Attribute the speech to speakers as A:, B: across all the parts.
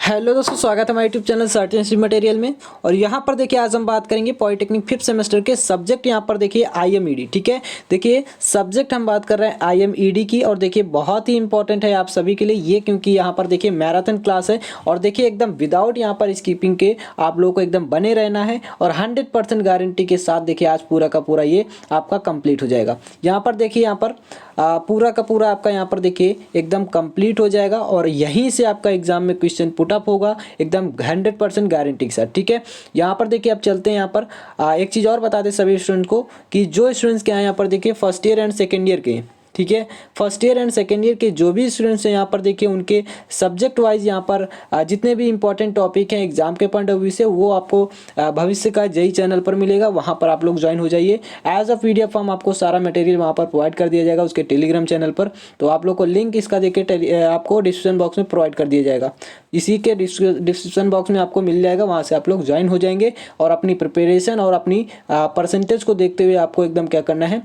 A: Hello दोस्तों, स्वागत है हमारे यूट्यूब चैनल सर्टेन मटेरियल में। और यहाँ पर देखिए आज हम बात करेंगे पॉलिटेक्निक 5th सेमेस्टर के सब्जेक्ट। यहाँ पर देखिए IMED, ठीक है। देखिए सब्जेक्ट हम बात कर रहे हैं IMED की, और देखिए बहुत ही इंपॉर्टेंट है आप सभी के लिए ये, क्योंकि यहाँ पर देखिए मैराथन क्लास है। और देखिए एकदम विदाउट यहाँ पर स्कीपिंग के आप लोगों को एकदम बने रहना है, और 100% गारंटी के साथ देखिए आज पूरा का पूरा ये आपका कंप्लीट हो जाएगा। यहाँ पर देखिए यहाँ पर पूरा का पूरा आपका यहाँ पर देखिए एकदम कंप्लीट हो जाएगा, और यहीं से आपका एग्जाम में क्वेश्चन पुट अप होगा एकदम 100% गारंटी के साथ, ठीक है। यहाँ पर देखिए अब चलते हैं यहाँ पर एक चीज़ और बता दें सभी स्टूडेंट को कि जो स्टूडेंट्स के यहाँ पर देखिए first year and second year के, ठीक है, first year and second year के जो भी स्टूडेंट्स हैं यहाँ पर देखिए उनके सब्जेक्ट वाइज यहाँ पर जितने भी इंपॉर्टेंट टॉपिक हैं एग्जाम के पॉइंट ऑफ व्यू से, वो आपको भविष्य का जेई चैनल पर मिलेगा। वहाँ पर आप लोग ज्वाइन हो जाइए। एज अ PDF फॉर्म आपको सारा मटेरियल वहाँ पर प्रोवाइड कर दिया जाएगा उसके टेलीग्राम चैनल पर। तो आप लोग को लिंक इसका देखिए आपको डिस्क्रिप्शन बॉक्स में प्रोवाइड कर दिया जाएगा। इसी के डिस्क्रिप्शन बॉक्स में आपको मिल जाएगा, वहाँ से आप लोग ज्वाइन हो जाएंगे और अपनी प्रिपरेशन और अपनी परसेंटेज को देखते हुए आपको एकदम क्या करना है,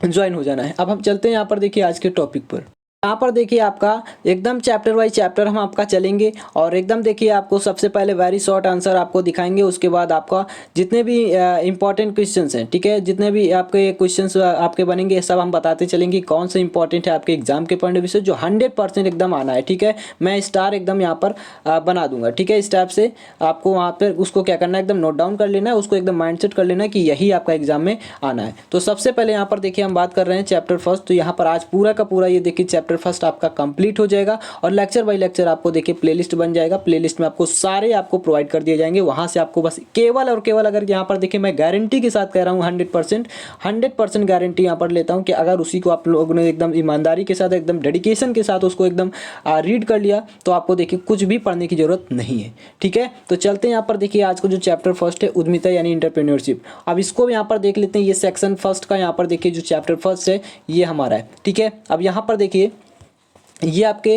A: ज्वाइन हो जाना है। अब हम चलते हैं यहाँ पर देखिए आज के टॉपिक पर। यहाँ पर देखिए आपका एकदम चैप्टर वाइज चैप्टर हम आपका चलेंगे, और एकदम देखिए आपको सबसे पहले वेरी शॉर्ट आंसर आपको दिखाएंगे। उसके बाद आपका जितने भी इंपॉर्टेंट क्वेश्चंस हैं, ठीक है, जितने भी आपके क्वेश्चंस आपके बनेंगे सब हम बताते चलेंगे कौन से इंपॉर्टेंट है आपके एग्जाम के पॉइंट ऑफ व्यू से, जो 100% एकदम आना है, ठीक है। मैं स्टार एकदम यहाँ पर बना दूंगा, ठीक है। इस टाइप से आपको वहाँ पर उसको क्या करना है, एकदम नोट डाउन कर लेना है, उसको एकदम माइंडसेट कर लेना है कि यही आपका एग्जाम में आना है। तो सबसे पहले यहाँ पर देखिए हम बात कर रहे हैं चैप्टर फर्स्ट। तो यहाँ पर आज पूरा का पूरा ये देखिए चैप्टर फर्स्ट आपका कंप्लीट हो जाएगा, और लेक्चर बाय लेक्चर आपको देखिए प्लेलिस्ट बन जाएगा। प्लेलिस्ट में आपको सारे आपको प्रोवाइड कर दिए जाएंगे। वहां से आपको बस केवल और केवल, अगर यहाँ पर देखिए मैं गारंटी के साथ कह रहा हूँ 100% गारंटी यहाँ पर लेता हूँ कि अगर उसी को आप लोगों ने एकदम ईमानदारी के साथ एकदम डेडिकेशन के साथ उसको एकदम रीड कर लिया तो आपको देखिए कुछ भी पढ़ने की जरूरत नहीं है, ठीक है। तो चलते हैं यहाँ पर देखिए आज को जो चैप्टर फर्स्ट है उद्यमिता यानी इंटरप्रेन्योरशिप। अब इसको यहाँ पर देख लेते हैं। ये सेक्शन फर्स्ट का यहाँ पर देखिए जो चैप्टर फर्स्ट है ये हमारा है, ठीक है। अब यहाँ पर देखिए ये आपके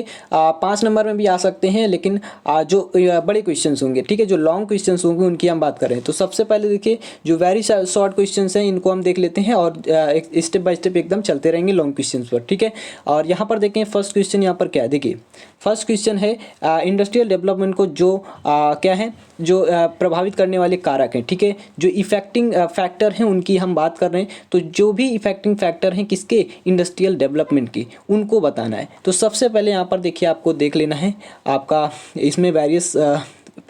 A: 5 नंबर में भी आ सकते हैं, लेकिन जो बड़े क्वेश्चंस होंगे, ठीक है, जो लॉन्ग क्वेश्चंस होंगे उनकी हम बात करें। तो सबसे पहले देखिए जो वेरी शॉर्ट क्वेश्चंस हैं इनको हम देख लेते हैं, और स्टेप बाय स्टेप एकदम चलते रहेंगे लॉन्ग क्वेश्चंस पर, ठीक है। और यहाँ पर देखें फर्स्ट क्वेश्चन यहाँ पर क्या है, देखिए फर्स्ट क्वेश्चन है इंडस्ट्रियल डेवलपमेंट को जो क्या है, जो प्रभावित करने वाले कारक हैं, ठीक है, जो इफेक्टिंग फैक्टर हैं उनकी हम बात कर रहे हैं। तो जो भी इफेक्टिंग फैक्टर हैं किसके, इंडस्ट्रियल डेवलपमेंट के, उनको बताना है। तो सबसे पहले यहाँ पर देखिए आपको देख लेना है आपका इसमें वेरियस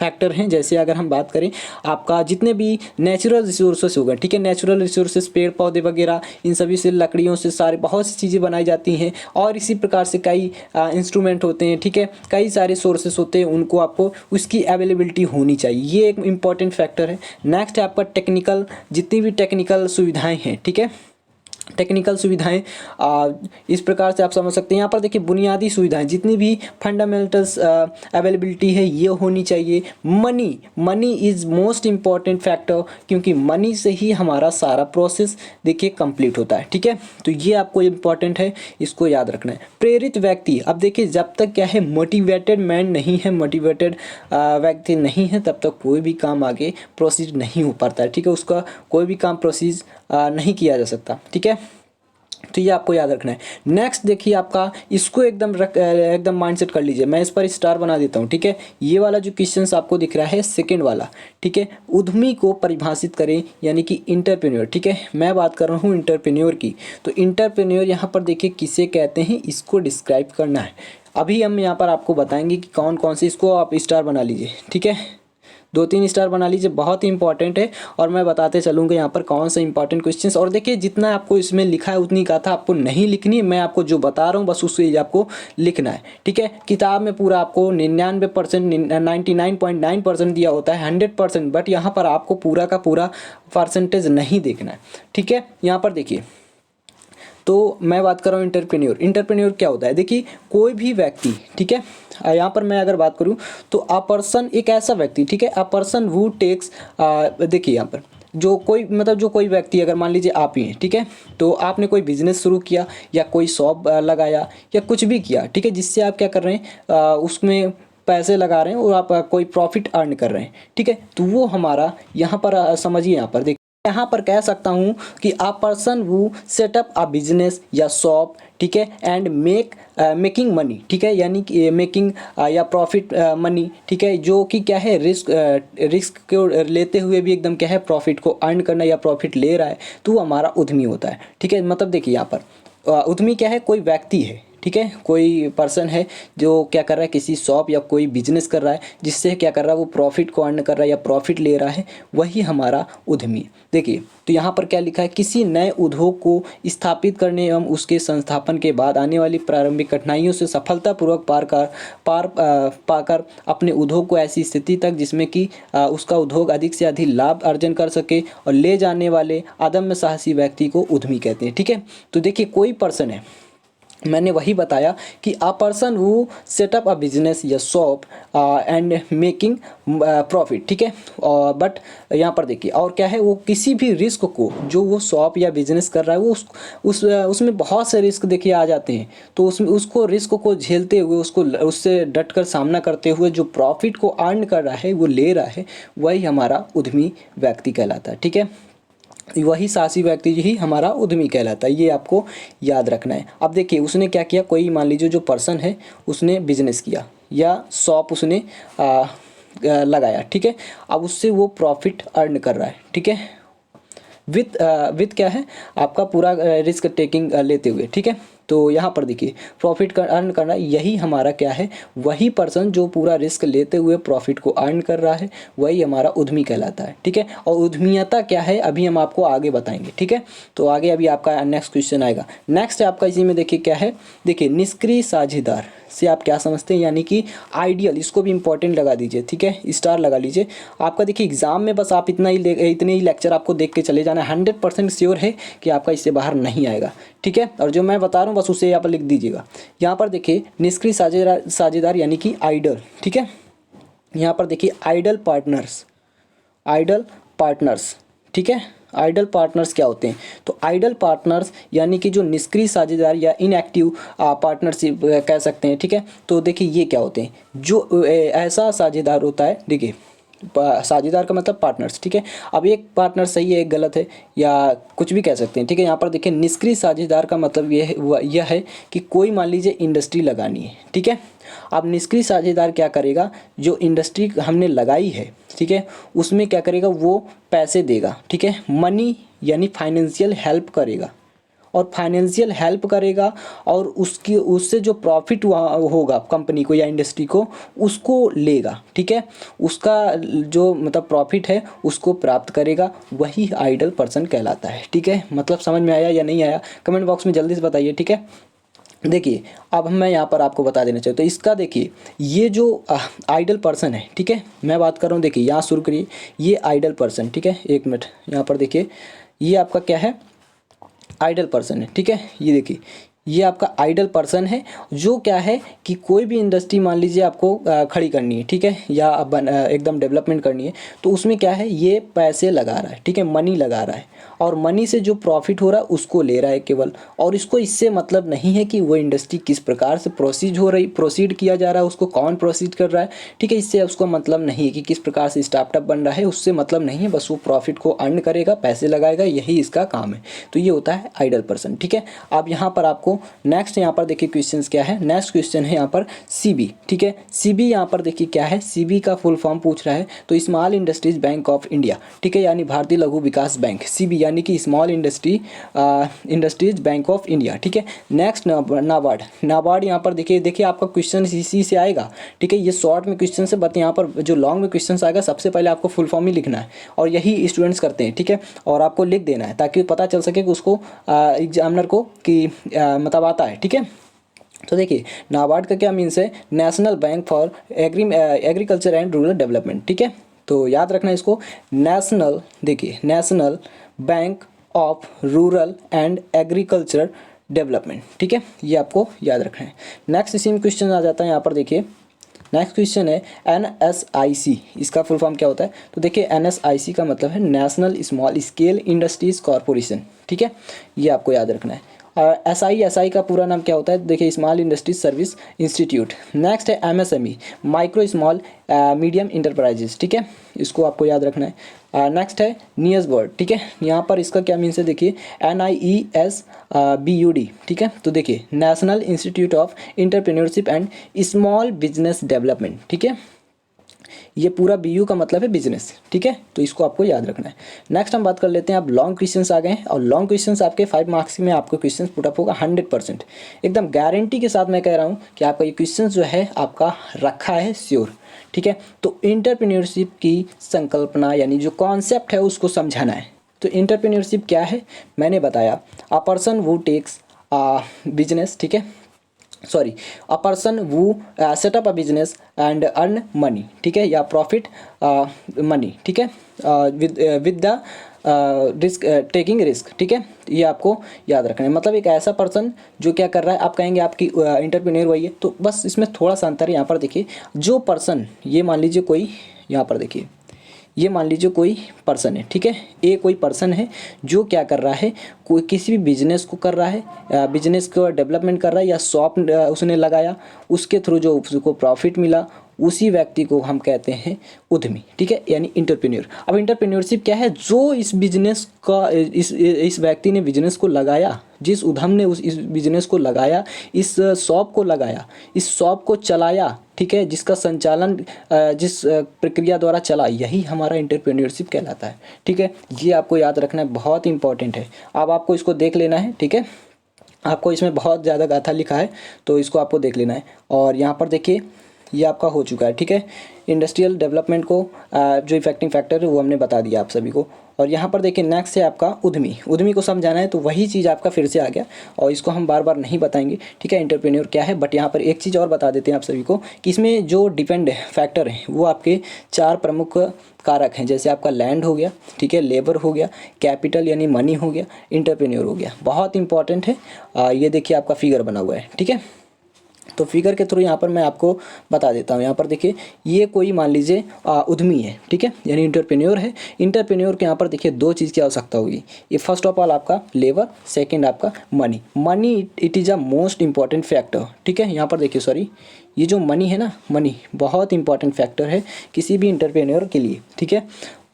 A: फैक्टर हैं। जैसे अगर हम बात करें आपका जितने भी नेचुरल रिसोर्सेस होगा, ठीक है, नेचुरल रिसोर्सेस पेड़ पौधे वगैरह, इन सभी से लकड़ियों से सारे बहुत सी चीज़ें बनाई जाती हैं, और इसी प्रकार से कई इंस्ट्रूमेंट होते हैं, ठीक है, कई सारे सोर्सेस होते हैं, उनको आपको उसकी अवेलेबिलिटी होनी चाहिए। ये एक इंपॉर्टेंट फैक्टर है। नेक्स्ट है आपका टेक्निकल, जितनी भी टेक्निकल सुविधाएँ हैं, ठीक है, टेक्निकल सुविधाएं इस प्रकार से आप समझ सकते हैं। यहाँ पर देखिए बुनियादी सुविधाएं जितनी भी फंडामेंटल्स अवेलेबिलिटी है ये होनी चाहिए। Money is most important factor, क्योंकि मनी से ही हमारा सारा प्रोसेस देखिए कंप्लीट होता है, ठीक है। तो ये आपको इम्पॉर्टेंट है, इसको याद रखना है। प्रेरित व्यक्ति, अब देखिए जब तक क्या है मोटिवेटेड मैन नहीं है, मोटिवेटेड व्यक्ति नहीं है, तब तक कोई भी काम आगे प्रोसीड नहीं हो पाता है, ठीक है। उसका कोई भी काम प्रोसीड नहीं किया जा सकता, ठीक है। तो ये आपको याद रखना है। नेक्स्ट देखिए आपका इसको एकदम माइंडसेट कर लीजिए। मैं इस पर स्टार बना देता हूँ, ठीक है। ये वाला जो क्वेश्चंस आपको दिख रहा है सेकंड वाला, ठीक है, उद्यमी को परिभाषित करें यानी कि इंटरप्रेन्योर, ठीक है। मैं बात कर रहा हूँ इंटरप्रेन्योर की। तो इंटरप्रेन्योर यहाँ पर देखिए किसे कहते हैं, इसको डिस्क्राइब करना है। अभी हम यहाँ पर आपको बताएंगे कि कौन कौन से, इसको आप स्टार बना लीजिए, ठीक है, 2-3 स्टार बना लीजिए, बहुत ही इंपॉर्टेंट है। और मैं बताते चलूँगा यहाँ पर कौन सा इंपॉर्टेंट क्वेश्चंस। और देखिए जितना आपको इसमें लिखा है उतनी कथा आपको नहीं लिखनी है, मैं आपको जो बता रहा हूँ बस उससे आपको लिखना है, ठीक है। किताब में पूरा आपको 99% 99.9% दिया होता है 100%, बट यहाँ पर आपको पूरा का पूरा परसेंटेज नहीं देखना है, ठीक है। यहाँ पर देखिए तो मैं बात कर रहा हूँ इंटरप्रेन्योर क्या होता है। देखिए कोई भी व्यक्ति, ठीक है, यहाँ पर मैं अगर बात करूँ तो अ पर्सन एक ऐसा व्यक्ति, ठीक है, अ पर्सन हु टेक्स, देखिए यहाँ पर जो कोई मतलब जो कोई व्यक्ति, अगर मान लीजिए आप ही हैं, ठीक है, तो आपने कोई बिजनेस शुरू किया या कोई शॉप लगाया या कुछ भी किया, ठीक है, जिससे आप क्या कर रहे हैं उसमें पैसे लगा रहे हैं और आप कोई प्रॉफिट अर्न कर रहे हैं, ठीक है। तो वो हमारा यहाँ पर समझिए, यहाँ पर देखिए यहाँ पर कह सकता हूँ कि अ पर्सन वो सेटअप अ बिजनेस या शॉप, ठीक है, एंड मेकिंग मनी, ठीक है, यानी कि मेकिंग या प्रॉफिट मनी, ठीक है, जो कि क्या है रिस्क को लेते हुए भी एकदम क्या है प्रॉफिट को अर्न करना या प्रॉफिट ले रहा है, तो वो हमारा उद्यमी होता है। ठीक है, मतलब देखिए यहाँ पर उद्यमी क्या है, कोई व्यक्ति है, ठीक है, कोई पर्सन है जो क्या कर रहा है, किसी शॉप या कोई बिजनेस कर रहा है जिससे क्या कर रहा है वो प्रॉफिट को अर्न कर रहा है या प्रॉफिट ले रहा है, वही हमारा उद्यमी है। देखिए तो यहाँ पर क्या लिखा है, किसी नए उद्योग को स्थापित करने एवं उसके संस्थापन के बाद आने वाली प्रारंभिक कठिनाइयों से सफलतापूर्वक पाकर अपने उद्योग को ऐसी स्थिति तक जिसमें कि उसका उद्योग अधिक से अधिक लाभ अर्जन कर सके और ले जाने वाले अदम्य साहसी व्यक्ति को उद्यमी कहते हैं। ठीक है, तो देखिए कोई पर्सन है, मैंने वही बताया कि a person who setup a business या शॉप एंड मेकिंग प्रॉफिट, ठीक है, बट यहाँ पर देखिए और क्या है, वो किसी भी रिस्क को जो वो शॉप या बिजनेस कर रहा है वो उसमें बहुत से रिस्क देखिए आ जाते हैं, तो उसको रिस्क को झेलते हुए उससे डट कर सामना करते हुए जो प्रॉफिट को अर्न कर रहा है वो ले रहा है, वही हमारा उद्यमी व्यक्ति कहलाता है। ठीक है, वही साहसी व्यक्ति ही हमारा उद्यमी कहलाता है, ये आपको याद रखना है। अब देखिए उसने क्या किया, कोई मान लीजिए जो पर्सन है उसने बिजनेस किया या शॉप उसने लगाया, ठीक है, अब उससे वो प्रॉफिट अर्न कर रहा है, ठीक है, विथ क्या है आपका पूरा रिस्क टेकिंग लेते हुए। ठीक है, तो यहाँ पर देखिए प्रॉफिट का अर्न करना, यही हमारा क्या है, वही पर्सन जो पूरा रिस्क लेते हुए प्रॉफिट को अर्न कर रहा है वही हमारा उद्यमी कहलाता है। ठीक है, और उद्यमीयता क्या है अभी हम आपको आगे बताएंगे। ठीक है, तो आगे अभी आपका नेक्स्ट क्वेश्चन आएगा। नेक्स्ट आपका इसी में देखिए क्या है, देखिए निष्क्रिय साझेदार से आप क्या समझते हैं, यानी कि आइडियल, इसको भी इंपॉर्टेंट लगा दीजिए, ठीक है, स्टार लगा लीजिए। आपका देखिए एग्जाम में बस आप इतने ही लेक्चर आपको देख के चले जाना, 100% श्योर है कि आपका इससे बाहर नहीं आएगा। ठीक है, और जो मैं बता रहा हूँ बस उसे यहाँ पर लिख दीजिएगा। यहाँ पर देखिए निष्क्रिय साझेदार यानी कि आइडल, ठीक है, यहाँ पर देखिए आइडल पार्टनर्स, ठीक है, आइडल पार्टनर्स क्या होते हैं, तो आइडल पार्टनर्स यानी कि जो निष्क्रिय साझेदार या इनएक्टिव पार्टनरशिप कह सकते हैं। ठीक है, तो देखिए ये क्या होते हैं, जो ऐसा साझेदार होता है, देखिए साझेदार का मतलब पार्टनर्स, ठीक है, अब एक पार्टनर सही है एक गलत है या कुछ भी कह सकते हैं। ठीक है, यहाँ पर देखिए निष्क्रिय साझेदार का मतलब यह है कि कोई मान लीजिए इंडस्ट्री लगानी है, ठीक है, अब निष्क्रिय साझेदार क्या करेगा, जो इंडस्ट्री हमने लगाई है, ठीक है, उसमें क्या करेगा, वो पैसे देगा, ठीक है, मनी यानी फाइनेंशियल हेल्प करेगा, और फाइनेंशियल हेल्प करेगा और उससे जो प्रॉफिट होगा कंपनी को या इंडस्ट्री को उसको लेगा। ठीक है, उसका जो मतलब प्रॉफिट है उसको प्राप्त करेगा, वही आइडल पर्सन कहलाता है। ठीक है, मतलब समझ में आया या नहीं आया कमेंट बॉक्स में जल्दी से बताइए। ठीक है, देखिए अब मैं यहाँ पर आपको बता देना चाहिए, तो इसका देखिए ये जो आइडल पर्सन है, ठीक है, मैं बात कर रहा हूँ, देखिए यहाँ शुरू करिए, ये आइडल पर्सन, ठीक है, एक मिनट, यहाँ पर देखिए ये आपका क्या है, आइडल पर्सन है। ठीक है, ये देखिए ये आपका आइडल पर्सन है, जो क्या है कि कोई भी इंडस्ट्री मान लीजिए आपको खड़ी करनी है, ठीक है, या एकदम डेवलपमेंट करनी है, तो उसमें क्या है, ये पैसे लगा रहा है, ठीक है, मनी लगा रहा है, और मनी से जो प्रॉफिट हो रहा है उसको ले रहा है केवल, और इसको इससे मतलब नहीं है कि वो इंडस्ट्री किस प्रकार से प्रोसीड किया जा रहा है, उसको कौन प्रोसीड कर रहा है, ठीक है, इससे उसको मतलब नहीं है कि किस प्रकार से स्टार्टअप बन रहा है, उससे मतलब नहीं है, बस वो प्रॉफिट को अर्न करेगा, पैसे लगाएगा, यही इसका काम है। तो ये होता है आइडल पर्सन। ठीक है, अब यहाँ पर आपको नेक्स्ट यहाँ पर देखिए क्वेश्चंस क्या है, नेक्स्ट क्वेश्चन है यहाँ पर सीबी। ठीक है, सीबी यहाँ पर देखिए क्या है, सीबी का फुल फॉर्म पूछ रहा है, तो small industries bank of India, ठीक है, यानी भारतीय लघु विकास बैंक, सीबी यानी कि small industries bank of India. ठीक है, नेक्स्ट नाबार्ड यहाँ पर देखिए आपका क्वेश्चन इसी से आएगा। ठीक है, ये शॉर्ट में क्वेश्चन से, बट यहाँ पर जो लॉन्ग में क्वेश्चन आएगा सबसे पहले आपको फुल फॉर्म ही लिखना है, और यही स्टूडेंट्स करते हैं। ठीक है, और आपको लिख देना है ताकि पता चल सके कि उसको एग्जामिनर को कि मतलब आता है। ठीक है, तो देखिए नाबार्ड का क्या मीन्स है, national bank for agriculture and rural development. ठीक है, तो याद रखना इसको, नेशनल, देखिए national bank of rural and agriculture development. ठीक है, ये आपको याद रखना है। नेक्स्ट इसी में क्वेश्चन आ जाता है, यहाँ पर देखिए नेक्स्ट क्वेश्चन है NSIC, इसका फुल फॉर्म क्या होता है, तो देखिए NSIC का मतलब है national small scale industries corporation. ठीक है, ये आपको याद रखना है। SI का पूरा नाम क्या होता है? देखिए, small industries service institute. Next है MSME, micro small medium enterprises, ठीक है, इसको आपको याद रखना है। नेक्स्ट है नियस वर्ड, ठीक है, यहाँ पर इसका क्या मीन्स है? देखिए NIESBUD, ठीक है, तो देखिए national institute of entrepreneurship and small business development, ठीक है, ये पूरा BU का मतलब है बिजनेस, ठीक है, तो इसको आपको याद रखना है। नेक्स्ट हम बात कर लेते हैं, अब लॉन्ग क्वेश्चंस आ गए हैं और लॉन्ग क्वेश्चंस आपके 5 मार्क्स में आपको क्वेश्चंस पुट अप होगा 100%, एकदम गारंटी के साथ मैं कह रहा हूँ कि आपका ये क्वेश्चन जो है आपका रखा है श्योर, ठीक है। तो एंटरप्रेन्योरशिप की संकल्पना यानी जो कॉन्सेप्ट है उसको समझाना है। तो एंटरप्रेन्योरशिप क्या है मैंने बताया, अ पर्सन वो टेक्स बिजनेस, ठीक है, सॉरी, अ पर्सन वो setup a business and earn money, ठीक है, या प्रॉफिट मनी, ठीक है, with the risk taking risk, ठीक है, ये आपको याद रखना है। मतलब एक ऐसा पर्सन जो क्या कर रहा है, आप कहेंगे आपकी इंटरप्रेन्योर वही है, तो बस इसमें थोड़ा सा अंतर है। यहाँ पर देखिए जो पर्सन, ये मान लीजिए कोई, यहाँ पर देखिए ये मान लीजिए कोई पर्सन है, ठीक है, ये कोई पर्सन है जो क्या कर रहा है, कोई किसी भी बिजनेस को कर रहा है, बिजनेस को डेवलपमेंट कर रहा है या शॉप उसने लगाया, उसके थ्रू जो उसको प्रॉफिट मिला, उसी व्यक्ति को हम कहते हैं उद्यमी, ठीक है, यानी इंटरप्रेन्योर। अब इंटरप्रेन्योरशिप क्या है? जो इस बिजनेस का इस व्यक्ति ने बिजनेस को लगाया, जिस उद्यम ने इस बिजनेस को लगाया, इस शॉप को लगाया, इस शॉप को चलाया, ठीक है, जिसका संचालन जिस प्रक्रिया द्वारा चला, यही हमारा इंटरप्रेन्योरशिप कहलाता है, ठीक है। ये आपको याद रखना है, बहुत इंपॉर्टेंट है। अब आपको इसको देख लेना है, ठीक है, आपको इसमें बहुत ज़्यादा गाथा लिखा है तो इसको आपको देख लेना है। और यहाँ पर देखिए ये आपका हो चुका है, ठीक है, इंडस्ट्रियल डेवलपमेंट को जो इफेक्टिंग फैक्टर है वो हमने बता दिया आप सभी को। और यहाँ पर देखिए नेक्स्ट है आपका उद्यमी। उद्यमी को समझाना है तो वही चीज़ आपका फिर से आ गया और इसको हम बार बार नहीं बताएंगे, ठीक है, इंटरप्रेन्योर क्या है। बट यहाँ पर एक चीज़ और बता देते हैं आप सभी को कि इसमें जो डिपेंड फैक्टर है वो आपके 4 प्रमुख कारक हैं। जैसे आपका लैंड हो गया, ठीक है, लेबर हो गया, कैपिटल यानी मनी हो गया, इंटरप्रेन्योर हो गया। बहुत इंपॉर्टेंट है। ये देखिए आपका फिगर बना हुआ है, ठीक है, तो फिगर के थ्रू यहाँ पर मैं आपको बता देता हूँ। यहाँ पर देखिए ये कोई मान लीजिए उद्यमी है, ठीक है, यानी इंटरप्रेन्योर है। इंटरप्रेन्योर के यहाँ पर देखिए 2 चीज़ की आवश्यकता होगी। ये फर्स्ट ऑफ ऑल आपका लेबर, सेकंड आपका money. Money it is a most important factor, ठीक है। यहाँ पर देखिए सॉरी, ये जो मनी है ना, मनी बहुत इंपॉर्टेंट फैक्टर है किसी भी इंटरप्रेन्योर के लिए, ठीक है।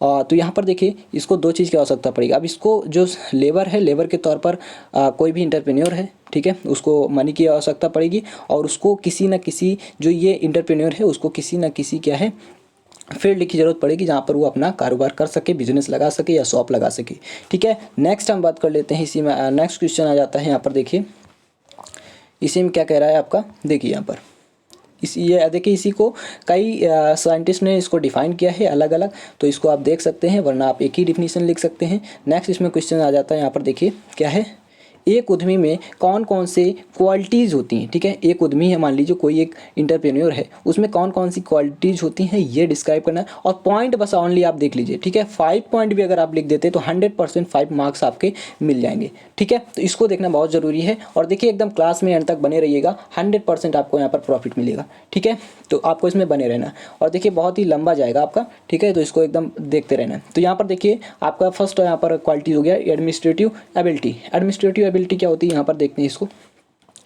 A: तो यहाँ पर देखिए इसको 2 चीज़ की आवश्यकता पड़ेगी। अब इसको जो लेबर है, लेबर के तौर पर कोई भी इंटरप्रेन्योर है, ठीक है, उसको मनी की आवश्यकता पड़ेगी और उसको किसी न किसी, जो ये इंटरप्रेन्योर है उसको किसी न किसी क्या है फील्ड की ज़रूरत पड़ेगी जहाँ पर वो अपना कारोबार कर सके, बिजनेस लगा सके या शॉप लगा सके, ठीक है। नेक्स्ट हम बात कर लेते हैं, इसी में नेक्स्ट क्वेश्चन आ जाता है। यहाँ पर देखिए इसी में क्या कह रहा है आपका, देखिए यहाँ पर ये देखिए, इसी को कई साइंटिस्ट ने इसको डिफाइन किया है अलग अलग, तो इसको आप देख सकते हैं, वरना आप एक ही डिफिनीशन लिख सकते हैं। नेक्स्ट इसमें क्वेश्चन आ जाता है, यहाँ पर देखिए क्या है, एक उद्यमी में कौन कौन से क्वालिटीज़ होती हैं, ठीक है। एक उद्यमी है, मान लीजिए कोई एक इंटरप्रेन्योर है, उसमें कौन कौन सी क्वालिटीज़ होती हैं ये डिस्क्राइब करना है। और पॉइंट बस ओनली आप देख लीजिए, ठीक है। 5 पॉइंट भी अगर आप लिख देते तो 100% 5 मार्क्स आपके मिल जाएंगे, ठीक है। तो इसको देखना बहुत ज़रूरी है और देखिए एकदम क्लास में एंड तक बने रहिएगा, 100% आपको यहाँ पर प्रॉफिट मिलेगा, ठीक है। तो आपको इसमें बने रहना और देखिए बहुत ही लंबा जाएगा आपका, ठीक है, तो इसको एकदम देखते रहना। तो यहाँ पर देखिए आपका फर्स्ट यहाँ पर क्वालिटी हो गया एडमिनिस्ट्रेटिव एबिलिटी। एडमिनिस्ट्रेटिव एबिलिटी क्या होती है, यहाँ पर देखते हैं इसको।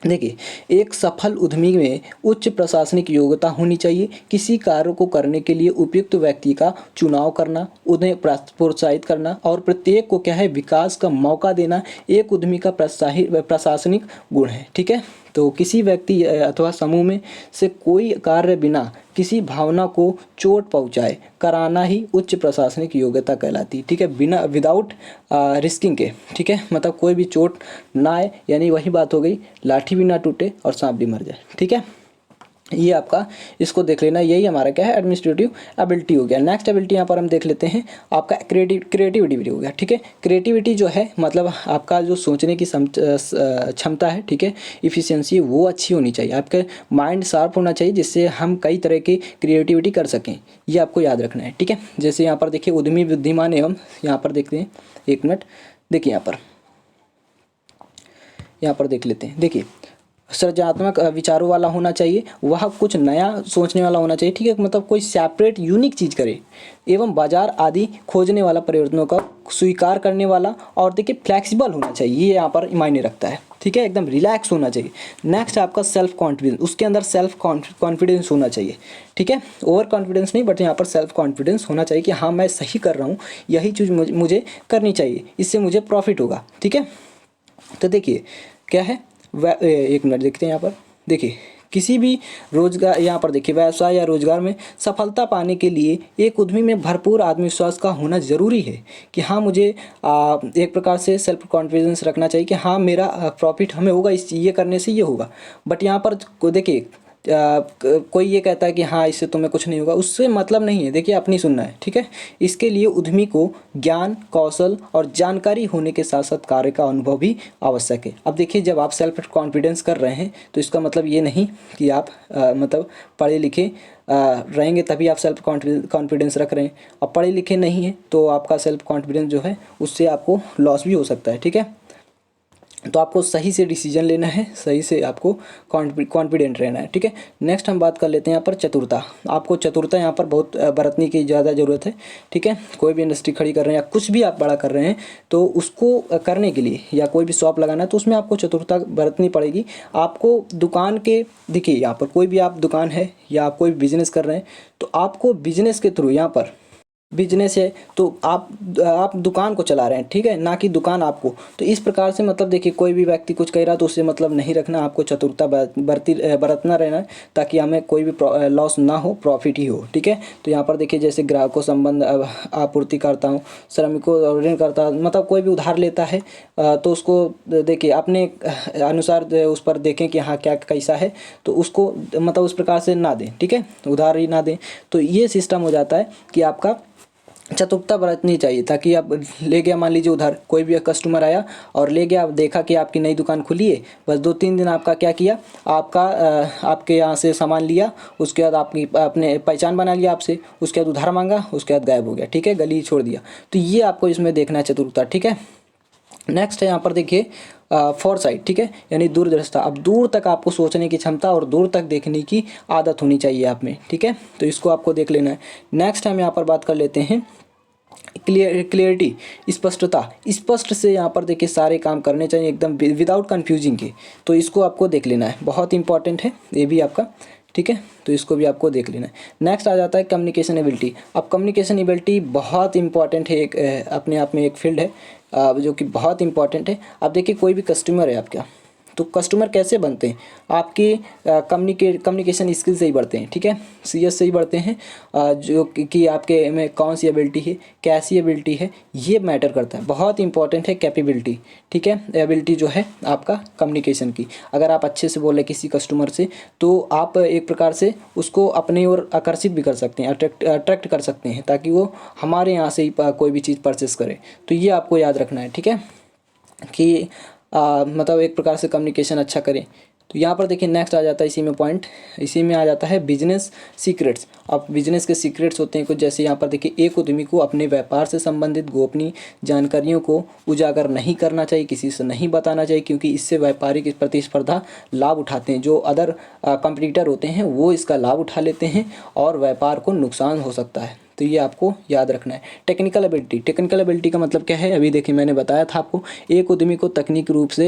A: देखिए एक सफल उद्यमी में उच्च प्रशासनिक योग्यता होनी चाहिए। किसी कार्य को करने के लिए उपयुक्त व्यक्ति का चुनाव करना, उन्हें प्रोत्साहित करना और प्रत्येक को क्या है विकास का मौका देना एक उद्यमी का प्रशासनिक गुण है, ठीक है। तो किसी व्यक्ति अथवा समूह में से कोई कार्य बिना किसी भावना को चोट पहुंचाए कराना ही उच्च प्रशासनिक योग्यता कहलाती है, ठीक है, बिना विदाउट रिस्किंग के, ठीक है, मतलब कोई भी चोट ना आए, यानी वही बात हो गई, लाठी भी ना टूटे और सांप भी मर जाए, ठीक है। ये आपका इसको देख लेना, यही हमारा क्या है एडमिनिस्ट्रेटिव एबिलिटी हो गया। नेक्स्ट एबिलिटी यहाँ पर हम देख लेते हैं, आपका क्रिएटिविटी भी हो गया, ठीक है। क्रिएटिविटी जो है मतलब आपका जो सोचने की क्षमता है, ठीक है, इफ़िशियंसी वो अच्छी होनी चाहिए, आपका माइंड शार्प होना चाहिए जिससे हम कई तरह की क्रिएटिविटी कर सकें, ये आपको याद रखना है, ठीक है। जैसे यहाँ पर देखिए उद्यमी बुद्धिमान एवं, यहाँ पर देखते हैं, एक मिनट, देखिए यहाँ पर देख लेते हैं। देखिए सृजनात्मक विचारों वाला होना चाहिए, वह कुछ नया सोचने वाला होना चाहिए, ठीक है, मतलब कोई सेपरेट यूनिक चीज़ करे, एवं बाजार आदि खोजने वाला, परिवर्तनों का स्वीकार करने वाला, और देखिए फ्लेक्सिबल होना चाहिए, ये यहाँ पर मायने रखता है, ठीक है, एकदम रिलैक्स होना चाहिए। नेक्स्ट है आपका सेल्फ कॉन्फिडेंस, उसके अंदर सेल्फ कॉन्फिडेंस होना चाहिए, ठीक है, ओवर कॉन्फिडेंस नहीं, बट यहाँ पर सेल्फ कॉन्फिडेंस होना चाहिए कि हाँ मैं सही कर रहा हूँ, यही चीज़ मुझे करनी चाहिए, इससे मुझे प्रॉफिट होगा, ठीक है। तो देखिए क्या है, एक मिनट देखते हैं यहाँ पर, देखिए किसी भी रोजगार, यहाँ पर देखिए व्यवसाय या रोजगार में सफलता पाने के लिए एक उद्यमी में भरपूर आत्मविश्वास का होना ज़रूरी है कि हाँ मुझे एक प्रकार से सेल्फ कॉन्फिडेंस रखना चाहिए कि हाँ मेरा प्रॉफिट हमें होगा, इस ये करने से ये होगा। बट यहाँ पर देखिए कोई ये कहता है कि हाँ इससे तुम्हें कुछ नहीं होगा, उससे मतलब नहीं है, देखिए अपनी सुनना है, ठीक है। इसके लिए उद्यमी को ज्ञान, कौशल और जानकारी होने के साथ साथ कार्य का अनुभव भी आवश्यक है। अब देखिए जब आप सेल्फ कॉन्फिडेंस कर रहे हैं तो इसका मतलब ये नहीं कि आप मतलब पढ़े लिखे रहेंगे तभी आप सेल्फ कॉन्फिडेंस रख रहे हैं, अब पढ़े लिखे नहीं हैं तो आपका सेल्फ कॉन्फिडेंस जो है उससे आपको लॉस भी हो सकता है, ठीक है। तो आपको सही से डिसीजन लेना है, सही से आपको कॉन्फिडेंट रहना है, ठीक है। नेक्स्ट हम बात कर लेते हैं यहाँ पर चतुरता। आपको चतुरता यहाँ पर बहुत बरतने की ज़्यादा ज़रूरत है, ठीक है। कोई भी इंडस्ट्री खड़ी कर रहे हैं या कुछ भी आप बड़ा कर रहे हैं तो उसको करने के लिए, या कोई भी शॉप लगाना है तो उसमें आपको चतुरता बरतनी पड़ेगी। आपको दुकान के, देखिए यहाँ पर कोई भी आप दुकान है या आप कोई बिजनेस कर रहे हैं तो आपको बिजनेस के थ्रू, यहाँ पर बिजनेस है तो आप दुकान को चला रहे हैं, ठीक है, ना कि दुकान आपको। तो इस प्रकार से मतलब देखिए कोई भी व्यक्ति कुछ कह रहा है तो उससे मतलब नहीं रखना, आपको चतुरता बरतना रहना है ताकि हमें कोई भी लॉस ना हो, प्रॉफिट ही हो, ठीक है। तो यहाँ पर देखिए जैसे ग्राहकों संबंध, आपूर्ति करता हूँ, श्रमिकों और ऋण करता, मतलब कोई भी उधार लेता है तो उसको देखिए अपने अनुसार उस पर देखें कि हाँ क्या कैसा है, तो उसको मतलब उस प्रकार से ना दें, ठीक है, उधार ही ना दें। तो ये सिस्टम हो जाता है कि आपका चतुरता बरतनी चाहिए, ताकि आप ले गया, मान लीजिए उधर कोई भी कस्टमर आया और ले गया, देखा कि आपकी नई दुकान खुली है, बस 2-3 दिन आपका क्या किया, आपके यहाँ से सामान लिया, उसके बाद आपकी अपने पहचान बना लिया आपसे, उसके बाद उधार मांगा, उसके बाद गायब हो गया, ठीक है, गली छोड़ दिया। तो ये आपको इसमें देखना है चतुरता, ठीक है। नेक्स्ट है यहाँ पर देखिए फोरसाइट, ठीक है, यानी दूरदर्शिता। अब दूर तक आपको सोचने की क्षमता और दूर तक देखने की आदत होनी चाहिए आप में, ठीक है, तो इसको आपको देख लेना है। नेक्स्ट हम यहाँ पर बात कर लेते हैं क्लियरिटी, स्पष्टता। स्पष्ट से यहाँ पर देखिए सारे काम करने चाहिए एकदम विदाउट कन्फ्यूजिंग के, तो इसको आपको देख लेना है, बहुत इंपॉर्टेंट है ये भी आपका, ठीक है, तो इसको भी आपको देख लेना है। नेक्स्ट आ जाता है कम्युनिकेशन एबिलिटी। अब कम्युनिकेशन एबिलिटी बहुत इंपॉर्टेंट है, एक अपने आप में एक फील्ड है जो कि बहुत इंपॉर्टेंट है। अब देखिए कोई भी कस्टमर है आपका, तो कस्टमर कैसे बनते हैं, आपके कम्युनिकेशन स्किल से ही बढ़ते हैं, ठीक है, सीएस से ही बढ़ते हैं, जो कि आपके में कौन सी एबिलिटी है, कैसी एबिलिटी है, ये मैटर करता है, बहुत इंपॉर्टेंट है कैपेबिलिटी, ठीक है, एबिलिटी जो है आपका कम्युनिकेशन की। अगर आप अच्छे से बोले किसी कस्टमर से तो आप एक प्रकार से उसको अपनी ओर आकर्षित भी कर सकते हैं, अट्रैक्ट कर सकते हैं, ताकि वो हमारे यहाँ से ही कोई भी चीज़ परचेस करे। तो ये आपको याद रखना है, ठीक है, कि मतलब एक प्रकार से कम्युनिकेशन अच्छा करें। तो यहाँ पर देखिए नेक्स्ट आ जाता है इसी में पॉइंट, इसी में आ जाता है बिजनेस सीक्रेट्स। अब बिजनेस के सीक्रेट्स होते हैं कुछ, जैसे यहाँ पर देखिए एक उद्यमी को अपने व्यापार से संबंधित गोपनीय जानकारियों को उजागर नहीं करना चाहिए, किसी से नहीं बताना चाहिए, क्योंकि इससे व्यापारिक प्रतिस्पर्धा लाभ उठाते हैं, जो अदर कंपटीटर होते हैं वो इसका लाभ उठा लेते हैं और व्यापार को नुकसान हो सकता है। तो ये आपको याद रखना है। टेक्निकल एबिलिटी, टेक्निकल एबिलिटी का मतलब क्या है, अभी देखिए मैंने बताया था आपको, एक उद्यमी को तकनीक रूप से